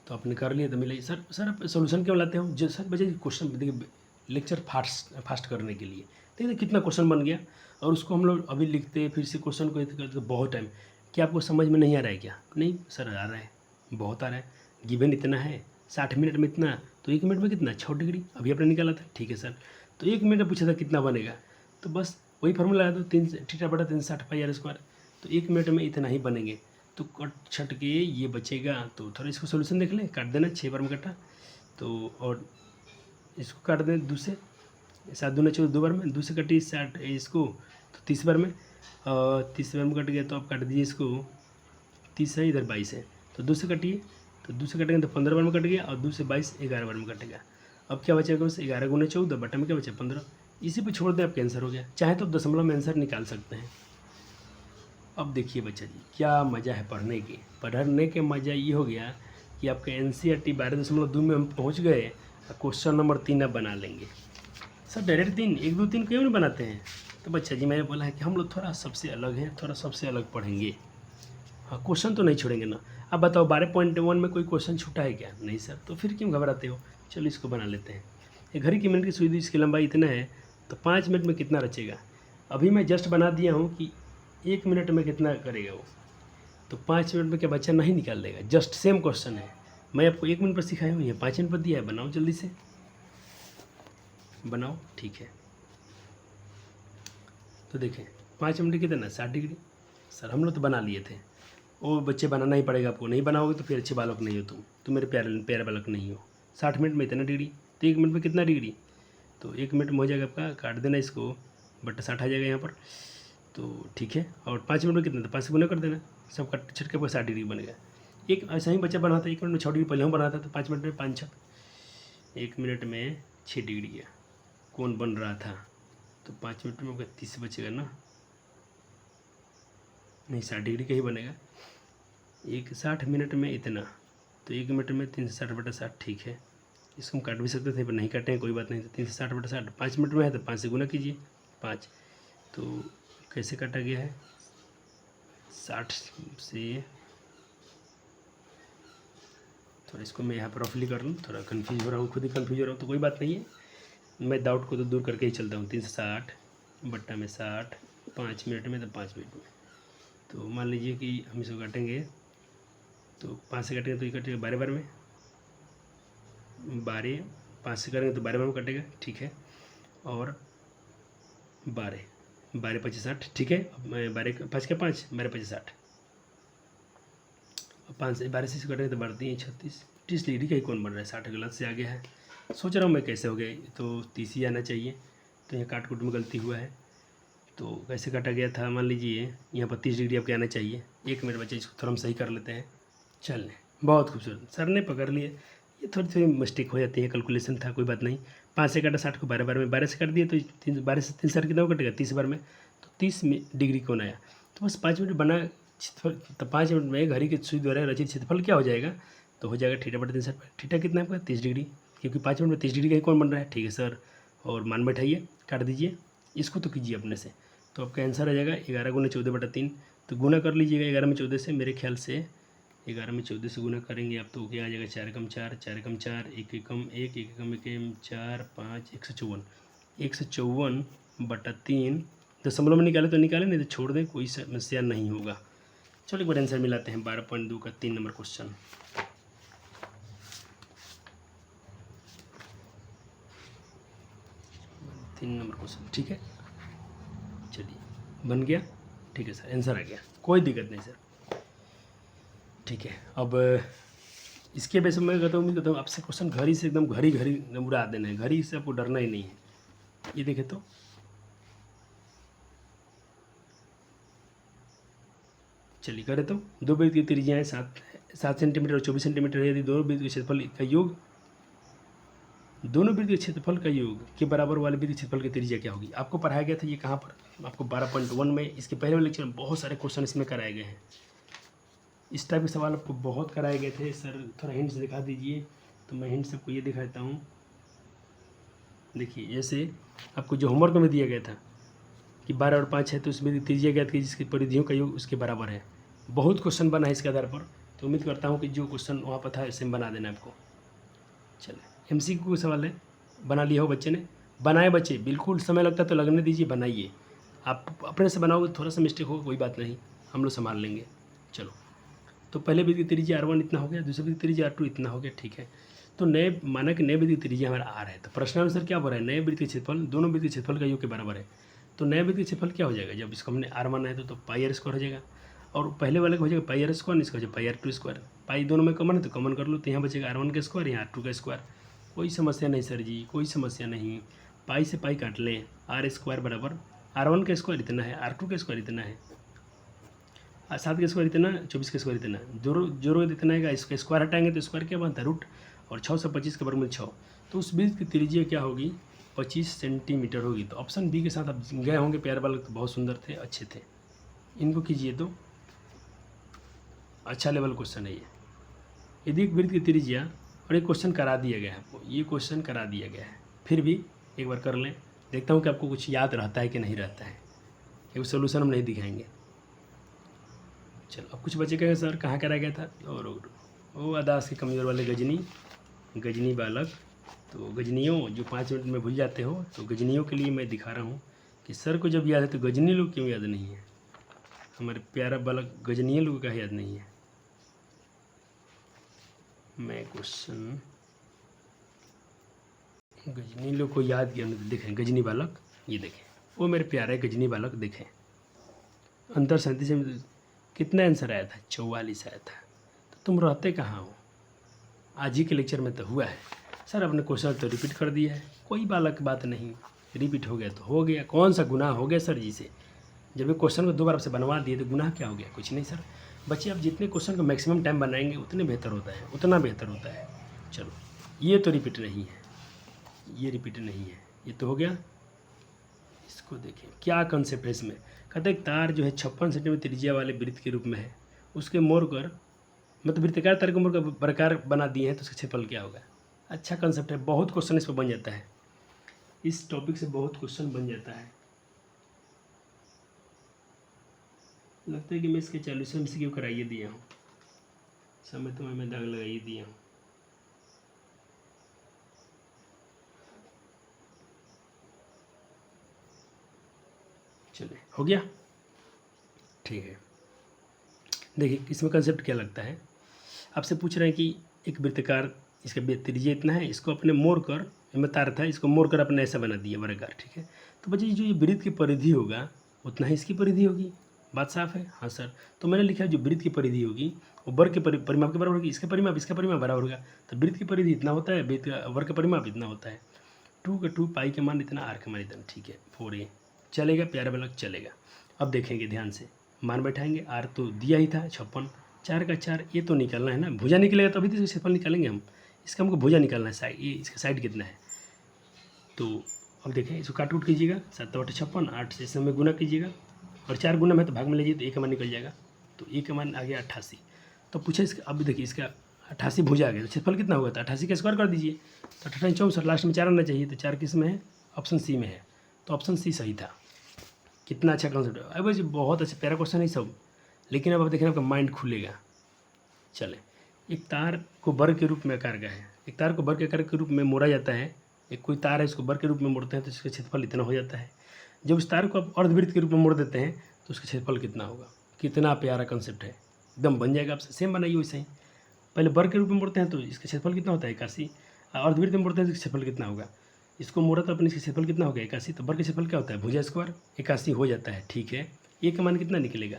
तो आपने कर लिए तो मिले। सर आप सोल्यूशन क्यों लाते हो, जो सर बच्चे क्वेश्चन देखिए, लेक्चर फास्ट करने के लिए देखिए कितना क्वेश्चन बन गया, और उसको हम लोग अभी लिखते फिर से क्वेश्चन को करते बहुत टाइम। क्या आपको समझ में नहीं आ रहा है क्या, नहीं सर आ रहा है, बहुत आ रहा है। गिवन इतना है 60 मिनट में इतना, तो 1 मिनट में कितना 6 डिग्री अभी आपने निकाला था, ठीक है सर। तो 1 मिनट में पूछा था कितना बनेगा, तो बस वही फार्मूला लगा दो, 3 थीटा बटा 360 पाई आर स्क्वायर, तो 1 मिनट में इतना ही बनेंगे। तो कट छट के ये बचेगा, तो थोड़ा इसको सोल्यूशन देख लें, काट देना 6 बार में कटा, तो और इसको काट दें 2 से, 7 दूना 14 2 बार में, 2 से कटी 60 इसको, तो 30 बार में, और 30 बार में कट गया, तो आप काट दीजिए इसको 30 है, इधर 22 है, तो 2 से काटिए, तो 2 से कटेंगे तो 15 बार में कट गया, और 2 से 22 11 बार में कटेगा। अब क्या बचेगा बस 11 गुना 14 बटा में क्या बचा 15। इसी पे छोड़ दें, आपका आंसर हो गया। चाहे तो दशमलव में आंसर निकाल सकते हैं। अब देखिए बच्चा जी, क्या मज़ा है पढ़ने की। पढ़ने के मज़ा ये हो गया कि आपके NCERT 12.2 में हम पहुँच गए। क्वेश्चन नंबर 3 अब बना लेंगे सर। डायरेक्ट 3 1 2 3 क्यों नहीं बनाते हैं? तो बच्चा जी मैंने बोला है कि हम लोग थोड़ा सबसे अलग हैं, थोड़ा सबसे अलग पढ़ेंगे। हाँ, क्वेश्चन तो नहीं छोड़ेंगे ना। अब बताओ 12.1 में कोई क्वेश्चन छूटा है क्या? नहीं सर। तो फिर क्यों घबराते हो? चलो इसको बना लेते हैं। ये घड़ी की मिनट की सुई, इसकी लंबाई इतना है, तो 5 मिनट में कितना रचेगा? अभी मैं जस्ट बना दिया हूँ कि 1 मिनट में कितना करेगा वो। तो 5 मिनट में क्या बच्चा नहीं निकाल देगा? जस्ट सेम क्वेश्चन है। मैं आपको 1 मिनट पर सिखाया हूँ, ये 5 मिनट पर दिया है। बनाओ जल्दी से, बनाओ। ठीक है, तो देखें 5 मिनट कितना 60 डिग्री। सर हम लोग तो बना लिए थे। वो बच्चे बनाना ही पड़ेगा आपको, नहीं बनाओगे तो फिर अच्छे बालक नहीं हो तुम मेरे प्यारे बालक नहीं हो। 60 मिनट में इतना डिग्री, तो 1 मिनट में कितना डिग्री? तो 1 मिनट में हो जाएगा आपका, काट देना इसको, बटा 60 आ जाएगा यहाँ पर। तो ठीक है, और 5 मिनट में कितना? तो 5 से गुना कर देना, सब कट छटके पर 60 डिग्री बनेगा। एक ऐसा ही बच्चा बना था 1 मिनट में 6 डिग्री, पहले हम बना था, तो 5 मिनट में 5 6 1 मिनट में 6 डिग्री है। कौन बन रहा था? तो 5 मिनट में 30 बचेगा ना, नहीं 60 डिग्री का ही बनेगा। 60 मिनट में इतना, तो 1 मिनट में 360 बटा 60। ठीक है, इसको हम काट भी सकते थे पर नहीं काटें, कोई बात नहीं। तो 360 बटा 60 5 मिनट में है, तो 5 से गुना कीजिए 5। तो कैसे काटा गया है? 60 से, थोड़ा इसको मैं यहाँ पर रफली कर लूँ, थोड़ा कन्फ्यूज हो रहा हूँ, खुद ही कन्फ्यूज हो रहा हूँ, तो कोई बात नहीं है, मैं डाउट को तो दूर करके ही चलता हूँ। 360 बट्टा में 60, 5 मिनट में, तो 5 मिनट में। तो मान लीजिए कि हम इसको काटेंगे, तो 5 से काटेंगे तो ये कटेगा 12 बार में, 12 5 से करेंगे तो 12 बार में कटेगा। ठीक है, और 12 12 25 60। ठीक है, अब मैं 12 5 के 5 12 25 60, और 5 से 12 से कटेंगे तो 12 3 36। 30 डिग्री का ही कौन बन रहा है? 60 गलत से आ गया है। सोच रहा हूँ मैं कैसे हो गया, तो 30 ही आना चाहिए, तो यहाँ काट कूट में गलती हुआ है। तो कैसे काटा गया था? मान लीजिए यहाँ पर 30 डिग्री आपके आना चाहिए। 1 मिनट बच्चे, इसको थोड़ा हम सही कर लेते हैं। चलने बहुत खूबसूरत, सर ने पकड़ लिए। ये थोड़ी थोड़ी मिस्टेक हो जाती है, कैलकुलेशन था, कोई बात नहीं। 5 से काटा 60 को 12 बार में, 12 से काट दिए तो 12 से 3 60 कितना कटेगा? 30 बार में, तो 30 डिग्री कौन आया? तो बस 5 मिनट बना क्षेत्रफल, तो 5 मिनट में घड़ी की सुई द्वारा रचित क्षेत्रफल क्या हो जाएगा? तो हो जाएगा थीटा बटा 360। थीटा कितना है आपका? 30 डिग्री, क्योंकि 5 मिनट में 30 डिग्री का ही कौन बन रहा है। ठीक है सर, और मान बैठाइए, काट दीजिए, इसको तो कीजिए अपने से। तो आपका आंसर आ जाएगा 11 गुना 14 बटा 3। तो गुना कर लीजिएगा 11 में 14 से, मेरे ख्याल से 11 में 14 से गुना करेंगे आप, तो क्या आ जाएगा? 4 कम 4 4 कम 4 1 कम 1 1 कम 1 4 5 154 154 बटा 3। दशमलव में निकाले तो निकाले, नहीं तो छोड़ दें, कोई समस्या नहीं होगा। चलो एक बार आंसर मिलाते हैं। 12.2 का 3 नंबर क्वेश्चन। ठीक है, चलिए बन गया। ठीक है सर, आंसर आ गया, कोई दिक्कत नहीं सर। ठीक है, अब इसके बेस में मैं कहता हूँ, उम्मीद करता हूँ आपसे क्वेश्चन घड़ी से एकदम घड़ी एकदम उड़ा देना है। घड़ी से आपको डरना ही नहीं है। ये देखें तो, चलिए करें तो। दो वृत्त की त्रिज्याएँ 7 सेंटीमीटर और 24 सेंटीमीटर है। यदि दोनों वृत्त के क्षेत्रफल का योग, दोनों वृत्त के क्षेत्रफल का योग के बराबर वाले वृत्त के क्षेत्रफल की त्रिज्या क्या होगी? आपको पढ़ाया गया था ये कहाँ पर? आपको 12.1 में, इसके पहले वाले लेक्चर में बहुत सारे क्वेश्चन इसमें कराए गए हैं। इस टाइप के सवाल आपको बहुत कराए गए थे। सर थोड़ा हिंट्स दिखा दीजिए, तो मैं हिंट्स आपको ये दिखाता हूँ। देखिए, जैसे आपको जो होमवर्क में दिया गया था कि 12 और 5 है, तो उसमें त्रिज्या ज्ञात की जिसकी परिधियों का योग उसके बराबर है। बहुत क्वेश्चन बना है इसके आधार पर, तो उम्मीद करता हूँ कि जो क्वेश्चन वहाँ पर था ऐसे बना देना आपको। चलिए, MCQ सवाल है, बना लिया हो बच्चे ने? बनाए बच्चे, बिल्कुल समय लगता है तो लगने दीजिए, बनाइए। आप अपने से बनाओगे, थोड़ा सा मिस्टेक होगा, कोई बात नहीं, हम लोग संभाल लेंगे। चलो, तो पहले वृत्त की त्रिज्या R1 इतना हो गया, दूसरे वृत्त की त्रिज्या R2 इतना हो गया। ठीक है, तो नए माना कि नए वृत्त की त्रिज्या हमारा R है, तो प्रश्नानुसार क्या बोल रहा है? नए वृत्त के क्षेत्रफल दोनों वृत्त के क्षेत्रफल का योग के बराबर है। तो नए वृत्त के क्षेत्रफल क्या हो जाएगा? जब इसको हमने R माना है तो पाई R स्क्वायर हो जाएगा, और पहले वाले का हो जाएगा पाई R स्क्वायर, इसका हो जाएगा पाई R2 स्क्वायर। पाई दोनों में कॉमन है तो कॉमन कर लो, तो यहाँ बचेगा R1 का स्क्वायर, यहाँ R2 का स्क्वायर। कोई समस्या नहीं सर जी, कोई समस्या नहीं। पाई से पाई काट लें, R स्क्वायर बराबर R1 का स्क्वायर इतना है, R2 का स्क्वायर इतना है। 7 का स्क्वायर इतना, 24 का स्क्वायर इतना, जोड़ोगे तो इतना आएगा, इसका स्क्वायर हटाएंगे तो स्क्वायर क्या बनता है रूट, और 625 के वर्गमूल 6। तो उस वृत्त की त्रिज्या क्या होगी, 25 सेंटीमीटर होगी। तो ऑप्शन बी के साथ आप गए होंगे। प्यारे बालक तो बहुत सुंदर थे, अच्छे थे, इनको कीजिए तो अच्छा लेवल क्वेश्चन है ये। यदि एक वृत्त की त्रिज्या, और एक क्वेश्चन करा दिया गया है आपको, ये क्वेश्चन करा दिया गया है, फिर भी एक बार कर लें, देखता हूँ कि आपको कुछ याद रहता है कि नहीं रहता है। एक सोल्यूशन हम नहीं दिखाएंगे। चलो, अब कुछ बच्चे कहेंगे सर कहाँ कराया गया था, और वो अदास के कमज़ोर वाले गजनी बालक। तो गजनियों जो 5 मिनट में भूल जाते हो, तो गजनियों के लिए मैं दिखा रहा हूँ कि सर को जब याद है तो गजनी लोग क्यों याद नहीं है। हमारे प्यारा बालक गजनीय लोगों का याद नहीं है। मैं क्वेश्चन गजनी लोग को याद किया, देखें गजनी बालक, ये देखें वो मेरे प्यारे गजनी बालक, देखें अंतर 37 में कितना आंसर आया था, 44 आया था। तो तुम रहते कहाँ हो। आज ही के लेक्चर में तो हुआ है सर, अपने क्वेश्चन तो रिपीट कर दिया है, कोई बालक बात नहीं, रिपीट हो गया तो हो गया, कौन सा गुनाह हो गया सर जी से। जब ये क्वेश्चन को 2 बार आपसे बनवा दिए तो गुनाह क्या हो गया, कुछ नहीं सर। बच्चे आप जितने क्वेश्चन को मैक्सिमम टाइम बनाएंगे उतने बेहतर होता है, उतना बेहतर होता है। चलो, ये तो रिपीट नहीं है, ये रिपीट नहीं है, ये तो हो गया। इसको देखें क्या कंसेप्ट है इसमें। कहते हैं तार जो है 56 सेंटीमीटर त्रिज्या वाले वृत्त के रूप में है, उसके मोड़ कर, मतलब वृत्ताकार तार के मोड़ का प्रकार बना दिए हैं, तो उसका क्षेत्रफल क्या होगा। अच्छा कंसेप्ट है, बहुत क्वेश्चन इस पर बन जाता है, इस टॉपिक से बहुत क्वेश्चन बन जाता है। लगता है कि मैं इसके सॉल्यूशन से क्यों कराइए दिया हूँ, समय तो मैं दाग लगाइए दिया हूँ। चलिए हो गया, ठीक है। देखिए इसमें कंसेप्ट क्या लगता है, आपसे पूछ रहे हैं कि एक वृत्ताकार, इसका त्रिज्या इतना है, इसको अपने मोड़ कर, मैं तार था इसको मोड़ कर अपने ऐसा बना दिया वर्गाकार, ठीक है। तो बच्चे जो ये वृत्त की परिधि होगा उतना ही इसकी परिधि होगी, बात साफ है। हाँ सर, तो मैंने लिखा जो वृत्त की परिधि होगी वो वर्ग के परिमाप के बराबर होगी, इसका परिमाप बराबर होगा। तो वृत्त की परिधि इतना होता है, वृत्त का वर्ग का परिमाप इतना होता है, 2 का 2, पाई के मान इतना, आर का मान इतना, ठीक है। 4a चलेगा, प्यारा बालक चलेगा। अब देखेंगे ध्यान से, मान बैठाएंगे, आर तो दिया ही था 56, 4 का 4, ये तो निकालना है ना, भुजा निकलेगा तभी तो इसका क्षेत्रफल निकालेंगे हम, इसका हमको भुजा निकालना है, साइड, ये इसका साइड कितना है। तो अब देखें, इसको काट उठ कीजिएगा, 7/56, 8 से इसमें गुना कीजिएगा, और 4 गुना में तो भाग में लीजिए तो 1 का मान निकल जाएगा, तो 1 का मान आ गया 88। तो पूछे इसका, अब देखिए इसका 88 भुजा आ गया, तो क्षेत्रफल कितना होगा, तो 88 का स्क्वायर कर दीजिए, तो 88 64, लास्ट में 4 आना चाहिए, तो 4 किस में है, ऑप्शन सी में है, तो ऑप्शन सी सही था। कितना अच्छा कॉन्सेप्ट है, अब वैसे बहुत अच्छा प्यारा क्वेश्चन है सब, लेकिन अब आप देखें आपका माइंड खुलेगा। चले, एक तार को वर्ग के रूप में आकार का है, एक तार को वर्ग के आकार के रूप में मोड़ा जाता है, एक कोई तार है इसको वर्ग के रूप में मोड़ते हैं तो इसका क्षेत्रफल इतना हो जाता है। जब उस तार को आप अर्धवृत्त के रूप में मोड़ देते हैं तो उसका क्षेत्रफल कितना होगा। कितना प्यारा कंसेप्ट है, एकदम बन जाएगा, आपसे सेम बनाइए वैसे ही। पहले वर्ग के रूप में मोड़ते हैं तो इसका क्षेत्रफल कितना होता है 81, अर्धवृत्त में मोड़ते हैं तो इसका क्षेत्रफल कितना होगा। इसको मोड़ा तो अपने इसका क्षेत्रफल कितना होगा 81, तो वर्ग का क्षेत्रफल क्या होता है भुजा स्क्वायर, 81 हो जाता है, ठीक है। एक का मान कितना निकलेगा,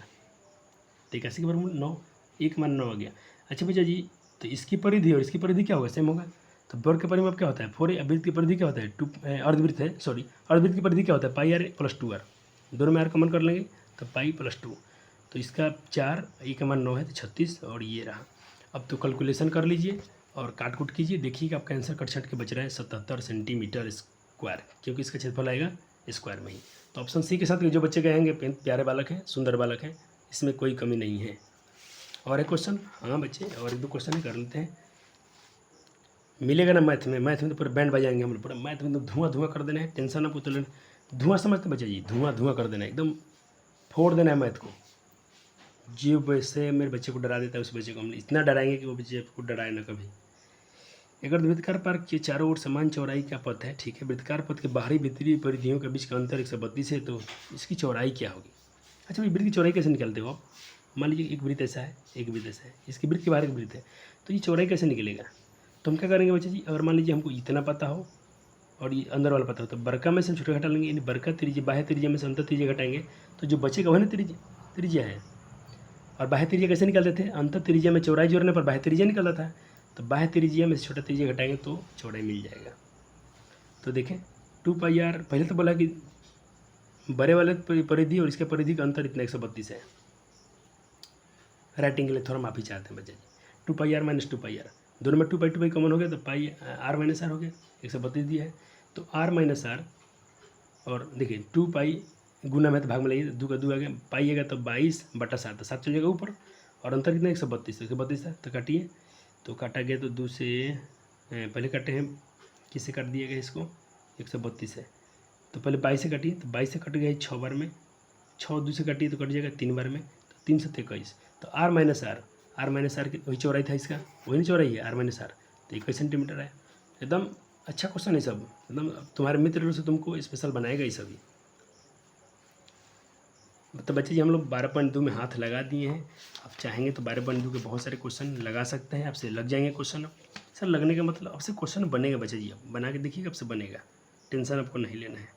तो 81 के वर्गमूल 9, एक मान 9 आ गया। अच्छा भैया जी, तो इसकी परिधि और इसकी परिधि क्या होगा, सेम होगा, तो वर्ग का परिमाप क्या होता है 4a, वृत्त की परिधि क्या होता है 2, अर्धवृत्त है सॉरी, अर्धवृत्त की परिधि क्या होता है पाई आर प्लस 2r, दोनों में आर कॉमन कर लेंगे तो पाई प्लस 2, तो इसका 4, ए का मान 9 है तो 36, और ये रहा। अब तो कैलकुलेशन कर लीजिए और काट कूट कीजिए, देखिएगा आपका आंसर कट छट के बच रहा है 77 सेंटीमीटर स्क्वायर, क्योंकि इसका क्षेत्रफल आएगा स्क्वायर में ही। तो ऑप्शन सी के साथ जो बच्चे कहेंगे प्यारे बालक हैं, सुंदर बालक हैं, इसमें कोई कमी नहीं है। और एक क्वेश्चन, हाँ बच्चे और 1-2 क्वेश्चन ही कर लेते हैं, मिलेगा ना मैथ में तो पूरा बैंड बजाएंगे हम, पूरा मैथ में तो धुआं कर देना है, टेंशन आपको तो लेना, धुआं समझते बच्चे जी, धुआं कर देना है, एकदम फोड़ देना है मैथ को। जो वैसे मेरे बच्चे को डरा देता है उस बच्चे को हम इतना डराएंगे कि वो बच्चे को डराए ना कभी। अगर वृत्तकार पार्क के चारों ओर समान चौड़ाई का पथ है, ठीक है, वृत्तकार पथ के बाहरी भीतरी परिधियों के बीच का अंतर 132 है, तो इसकी चौड़ाई क्या होगी। अच्छा भाई, वृत्त की चौड़ाई कैसे निकालते हो आप, मान लीजिए एक वृत्त ऐसा है, एक वृत्त ऐसा है, इसकी वृत्त के बाहर एक वृत्त है, तो ये चौड़ाई कैसे निकलेगा। तो हम क्या करेंगे बच्चे जी, अगर मान लीजिए हमको इतना पता हो और ये अंदर वाला पता हो, तो बरका में से हम छोटा घटा लेंगे, यानी बरका त्रिज्या बाह्य त्रिज्या में से अंतर त्रिज्या घटाएंगे, तो जो बचेगा वह ना त्रिज्या है। और बाह्य त्रिज्या कैसे निकालते थे, अंतर त्रिज्या में चौड़ाई जोड़ने पर बाह्य त्रिज्या निकलता था, तो बाह्य त्रिज्या में से छोटा त्रिज्या घटाएंगे तो चौड़ाई मिल जाएगा। तो देखें 2πr, पहले तो बोला कि बड़े वाले परिधि और इसके परिधि का अंतर इतना 132 है, राइटिंग के लिए थोड़ा माफ़ी चाहते हैं बच्चा जी। 2πr माइनस 2πr, दोनों में 2π कॉमन हो गया तो पाई r माइनस आर हो गया, 132 दिया है तो r माइनस आर, और देखिए 2π गुना में तो भाग में लगी, 2 का 2 आ गया, पाई आएगा तो 22/7, 7 चल जाएगा ऊपर, और अंतर कितना 132 है, तो काटिए, तो काटा गया तो 2 से पहले काटे हैं, किससे काट दिया गया इसको, 132 है, तो पहले 22 से काटिए, तो 22 से कट गया 6 बार में, 6 2 से काटिए तो कट जाएगा 3 बार में, तो 3 से 21, तो r माइनस आर वही चौड़ाई था इसका, वही नहीं चौड़ाई है r माइनस आर, तो 21 सेंटीमीटर है। एकदम अच्छा क्वेश्चन है सब, एकदम तुम्हारे मित्र से तुमको स्पेशल बनाएगा ये सभी। तो बच्चे जी हम लोग 12.2 में हाथ लगा दिए हैं, आप चाहेंगे तो 12.2 के बहुत सारे क्वेश्चन लगा सकते हैं, आपसे लग जाएंगे क्वेश्चन। सर लगने का मतलब आपसे क्वेश्चन बनेगा बच्चे जी, आप बना के देखिएगा आपसे बनेगा, टेंशन आपको नहीं लेना है।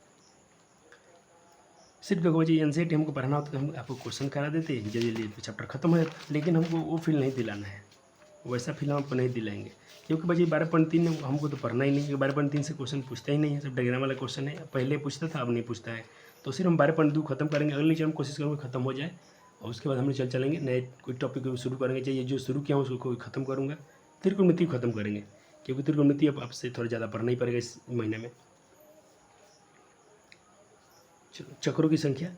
सिर्फ देखो बच्चे एनसीईआरटी हमको पढ़ाना होता तो हम आपको क्वेश्चन करा देते, जल्दी जल्दी तो चैप्टर खत्म हो जाता, लेकिन हमको वो फील नहीं दिलाना है, वैसा फील हम आपको नहीं दिलाएंगे, क्योंकि बच्चे 12.3 हमको तो पढ़ना ही नहीं, क्योंकि 12.3 से क्वेश्चन पूछता ही नहीं है, सब डायग्राम वाला क्वेश्चन है, पहले पूछता था अब नहीं पूछता है, तो सिर्फ हम 12.2 खत्म करेंगे, अगले लेक्चर हम कोशिश करेंगे खत्म हो जाए, और उसके बाद हम चलेंगे नए कोई टॉपिक शुरू करेंगे, चाहिए जो शुरू किया हूँ उसको खत्म करूँगा, त्रिकोणमिति खत्म करेंगे, क्योंकि त्रिकोणमिति अब आपसे थोड़ा ज़्यादा पढ़ना ही पड़ेगा इस महीने में। चलो चक्रों की संख्या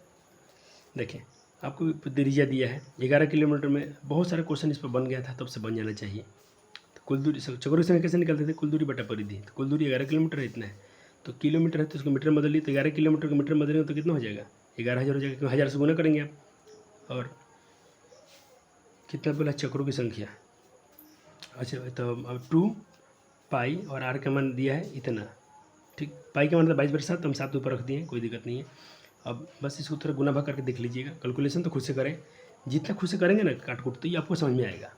देखें, आपको त्रिज्या दिया है 11 किलोमीटर में, बहुत सारे क्वेश्चन इस पर बन गया था, तब से बन जाना चाहिए। तो कुल दूरी चक्रों की संख्या कैसे निकलते थे, कुल दूरी बटा परिधि, तो कुल दूरी 11 किलोमीटर है, इतना है, तो किलोमीटर है तो उसको मीटर में बदलिए, तो 11 किलोमीटर को मीटर में बदलेंगे तो कितना हो जाएगा, 11,000 हो जाएगा, 1000 से गुना करेंगे आप, और कितना बोला चक्रों की संख्या, अच्छा तो अब 2π और r का मान दिया है इतना, ठीक, पाई का मान था 22/7, हम 7 ऊपर रख दिए, कोई दिक्कत नहीं है। अब बस इसको थोड़ा गुना भाग करके देख लीजिएगा, कैलकुलेशन तो खुद से करें, जितना खुद से करेंगे ना काट कूट तो ये आपको समझ में आएगा,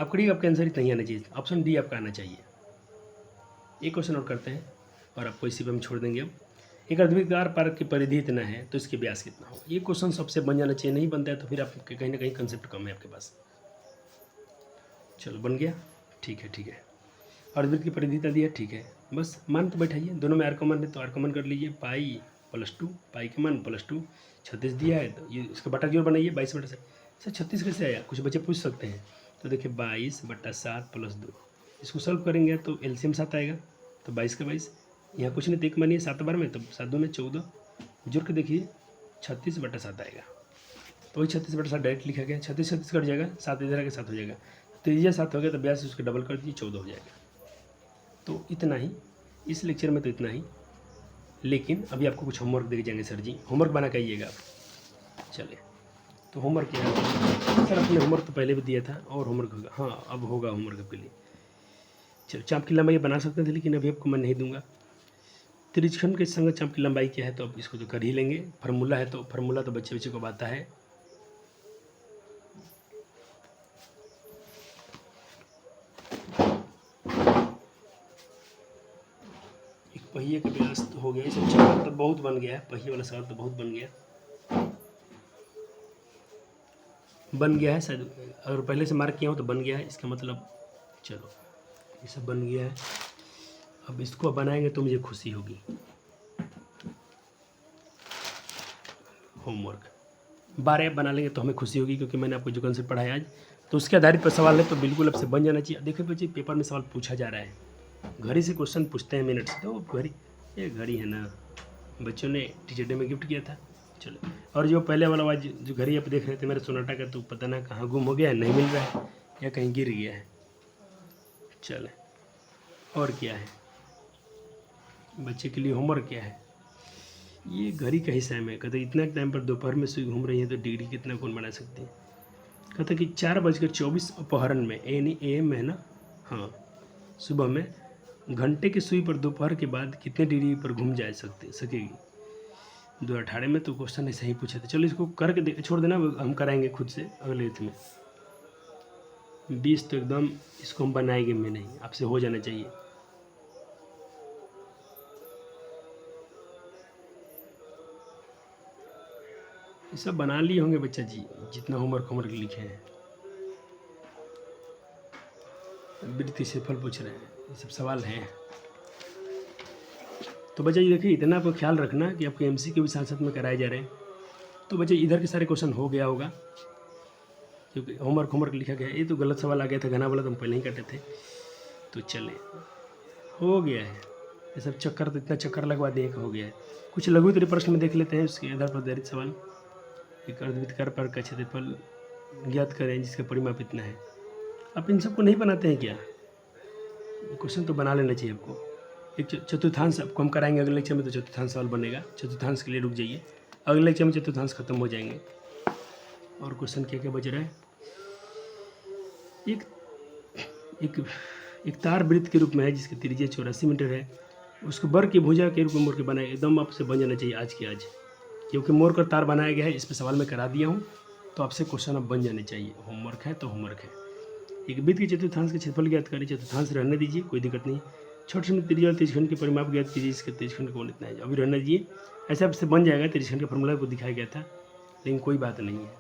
आप करिए, आपका आंसर इतना ही आना चाहिए, ऑप्शन डी आपका आना चाहिए। एक क्वेश्चन और करते हैं और आपको इसी पर हम छोड़ देंगे। अब एक अर्धवृत्ताकार पार्क की परिधि इतना है तो इसके व्यास कितना होगा, ये क्वेश्चन सबसे बन जाना चाहिए, नहीं बनता है तो फिर आपके कहीं ना कहीं कंसेप्ट कम है आपके पास। चलो बन गया, ठीक है, अर्धवृत्त की परिधि इतना दिया, ठीक है, बस मान तो बैठाइए, दोनों में r कॉमन है तो r कॉमन कर लीजिए, पाई प्लस 2, पाई के मान प्लस 2, 36 दिया है तो ये इसका बटा जोड़ बनाइए 22/7, सर 36 कैसे आया, कुछ बच्चे पूछ सकते हैं, तो देखिए 22/7 प्लस 2, इसको सॉल्व करेंगे तो एलसीएम 7 आएगा, तो 22 का 22, यहाँ कुछ नहीं तो एक मानिए 7 बार में, तो 7 दूनी 14, जोड़ के देखिए 36/7 आएगा, तो वही 36/7 डायरेक्ट लिखा गया, 36 कट जाएगा, 7 इधर आगे 7 हो जाएगा, त्रिज्या 7 हो गया तो व्यास उसको डबल कर दीजिए 14 हो जाएगा। तो इतना ही इस लेक्चर में, तो इतना ही, लेकिन अभी आपको कुछ होमवर्क दे जाएंगे सर जी, होमवर्क बना के आइएगा आप। चलिए तो होमवर्क क्या है सर, अपने होमवर्क तो पहले भी दिया था, और होमवर्क होगा, हाँ अब होगा होमवर्क आपके लिए। चलो चाप की लंबाई बना सकते थे, लेकिन अभी आपको मैं नहीं दूंगा। त्रिज्यखंड के संग चाप की लंबाई क्या है, तो अब इसको तो कर ही लेंगे, फार्मूला है तो फार्मूला तो बच्चे बच्चे को आता है। पहिए का व्यास तो हो गया, इस सवाल तो बहुत बन गया है, पहिए वाला सवाल तो बहुत बन गया है शायद, अगर पहले से मार्क किया हो तो बन गया है, इसका मतलब चलो ये सब बन गया है। अब इसको बनाएंगे तो मुझे खुशी होगी। होमवर्क 12 बना लेंगे तो हमें खुशी होगी, क्योंकि मैंने आपको जो कंसेप्ट पढ़ाया आज, तो उसके आधारित पर सवाल है, तो बिल्कुल आपसे बन जाना चाहिए। देखिए बच्चे पेपर में सवाल पूछा जा रहा है, घड़ी से क्वेश्चन पूछते हैं मिनट से, तो घड़ी, ये घड़ी है ना, बच्चों ने टीचर डे में गिफ्ट किया था। चलो, और जो पहले वाला आवाज जो घड़ी आप देख रहे थे मेरे सोनाटा का, तो पता ना कहाँ गुम हो गया है, नहीं मिल रहा है, या कहीं गिर गया है। चले और क्या है बच्चे के लिए होमवर्क क्या है, ये घड़ी का हिस्सा में कहते इतना टाइम पर दोपहर में सुई घूम रही है तो डिग्री कितना कौन बना सकती है। कहते कि 4:24 अपहरण में, यानी AM में है ना, हाँ सुबह में, घंटे की सुई पर दोपहर के बाद कितने डिग्री पर घूम जा सकेगी। 2018 में तो क्वेश्चन ऐसे ही पूछे थे। चलो इसको करके छोड़ देना, हम कराएंगे खुद से अगले वीक में। 20 तो एकदम इसको हम बनाएंगे में नहीं, आपसे हो जाना चाहिए। ये सब बना लिए होंगे बच्चा जी, जितना होमवर्क लिखे हैं। वृत्ति से फल पूछ रहे हैं, ये सब सवाल हैं। तो बच्चा जी देखिए, इतना आपको ख्याल रखना कि आपके MCQ भी साथ साथ में कराए जा रहे हैं। तो बच्चे इधर के सारे क्वेश्चन हो गया होगा। क्योंकि होमवर्क लिखा गया है। ये तो गलत सवाल आ गया था, घना वाला तो हम पहले ही काटे थे। तो चले, हो गया है ये सब चक्कर, तो इतना चक्कर लगवा दिए हो गया है। कुछ लघु उत्तरीय प्रश्न में देख लेते हैं, उसके आधार पर आधारित सवाल। एक अर्धवृत्ताकार पर का क्षेत्रफल ज्ञात करें जिसका परिमाप इतना है। आप इन सबको नहीं बनाते हैं क्या? क्वेश्चन तो बना लेना चाहिए आपको। एक चतुर्थांश आपको हम कराएंगे अगले लेक्चर में, तो चतुर्थांश सवाल बनेगा। चतुर्थांश के लिए रुक जाइए, अगले लेक्चर में चतुर्थांश खत्म हो जाएंगे। और क्वेश्चन क्या क्या बच रहा है? एक एक एक तार वृत्त के रूप में है जिसकी त्रिज्या 84 मीटर है, उसको वर्ग की भुजा के रूप में मोड़ के बनाया। एकदम आपसे बन जाना चाहिए आज के आज, क्योंकि मोड़ कर तार बनाया गया है। इस पर सवाल मैं करा दिया हूँ, तो आपसे क्वेश्चन अब बन जाने चाहिए। होमवर्क है तो होमवर्क है। एक वृत्त के चतुर्थांश के क्षेत्रफल ज्ञात करें। चतुर्थांश रहने दीजिए, कोई दिक्कत नहीं। छोटे से त्रिज्या और त्रिज्यखंड के परिमाप ज्ञात कीजिए। इसके त्रिज्यखंड का कौन इतना है, अभी रहने दीजिए। ऐसे आपसे बन जाएगा। त्रिज्यखंड का फॉर्मूला को दिखाया गया था, लेकिन कोई बात नहीं है।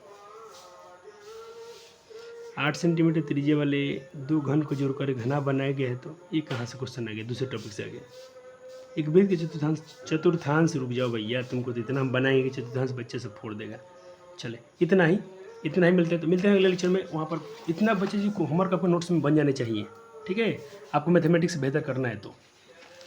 8 सेंटीमीटर त्रिज्या वाले 2 घन को जोड़कर घना बनाया गया है। तो ये कहाँ से क्वेश्चन आ गया? दूसरे टॉपिक से आ गया। एक वृत्त के चतुर्थांश रुक जाओ भैया, तुमको तो इतना हम बनाएंगे कि चतुर्थांश बच्चे से फोड़ देगा। चले, इतना ही मिलते हैं। तो मिलते हैं अगले लेक्चर में। वहाँ पर इतना बच्चे जी को होमवर्क आपको नोट्स में बन जाने चाहिए, ठीक है? आपको मैथमेटिक्स बेहतर करना है तो,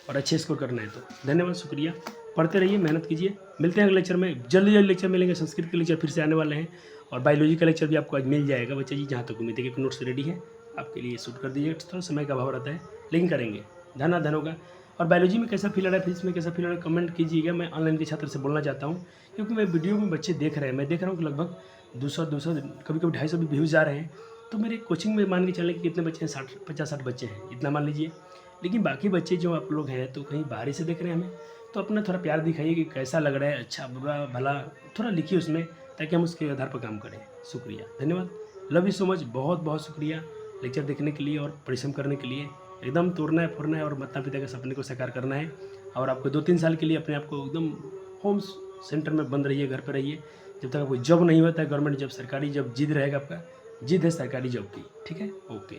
और अच्छे स्कोर करना है तो। धन्यवाद, शुक्रिया। पढ़ते रहिए, मेहनत कीजिए। मिलते हैं अगले लेक्चर में। जल्दी लेक्चर मिलेंगे। संस्कृत के लेक्चर फिर से आने वाले हैं, और बायोलॉजी का लेक्चर भी आपको आज मिल जाएगा बच्चे जी। जहाँ तक उम्मीद है कि नोट्स रेडी है, आपके लिए शूट कर दीजिए। थोड़ा समय का अभाव रहता है, लेकिन करेंगे। धन होगा। और बायोलॉजी में कैसा फील आ रहा है, फिजिक्स में कैसा फील आ रहा है, कमेंट कीजिएगा। मैं ऑनलाइन के छात्र से बोलना चाहता हूँ, क्योंकि मैं वीडियो में बच्चे देख रहे हैं। मैं देख रहा हूँ कि लगभग 200 कभी 250 भी व्यूज़ आ रहे हैं। तो मेरे कोचिंग में मान के चलें कि कितने बच्चे हैं, 50-60 बच्चे हैं, इतना मान लीजिए। लेकिन बाकी बच्चे जो आप लोग हैं, तो कहीं बाहर से देख रहे हैं हमें, तो अपना थोड़ा प्यार दिखाइए कि कैसा लग रहा है, अच्छा बुरा भला थोड़ा लिखिए उसमें, ताकि हम उसके आधार पर काम करें। शुक्रिया, धन्यवाद, लव यू सो मच। बहुत बहुत शुक्रिया लेक्चर देखने के लिए और परिश्रम करने के लिए। एकदम तोड़ना है, फोड़ना है और माता पिता के सपने को साकार करना है। और आपको 2-3 साल के लिए अपने आप को एकदम होम सेंटर में बंद रहिए, घर पर रहिए, जब तक आपको जॉब नहीं होता है। गवर्नमेंट जॉब, सरकारी जॉब जिद रहेगा आपका, जिद है सरकारी जॉब की, ठीक है? ओके।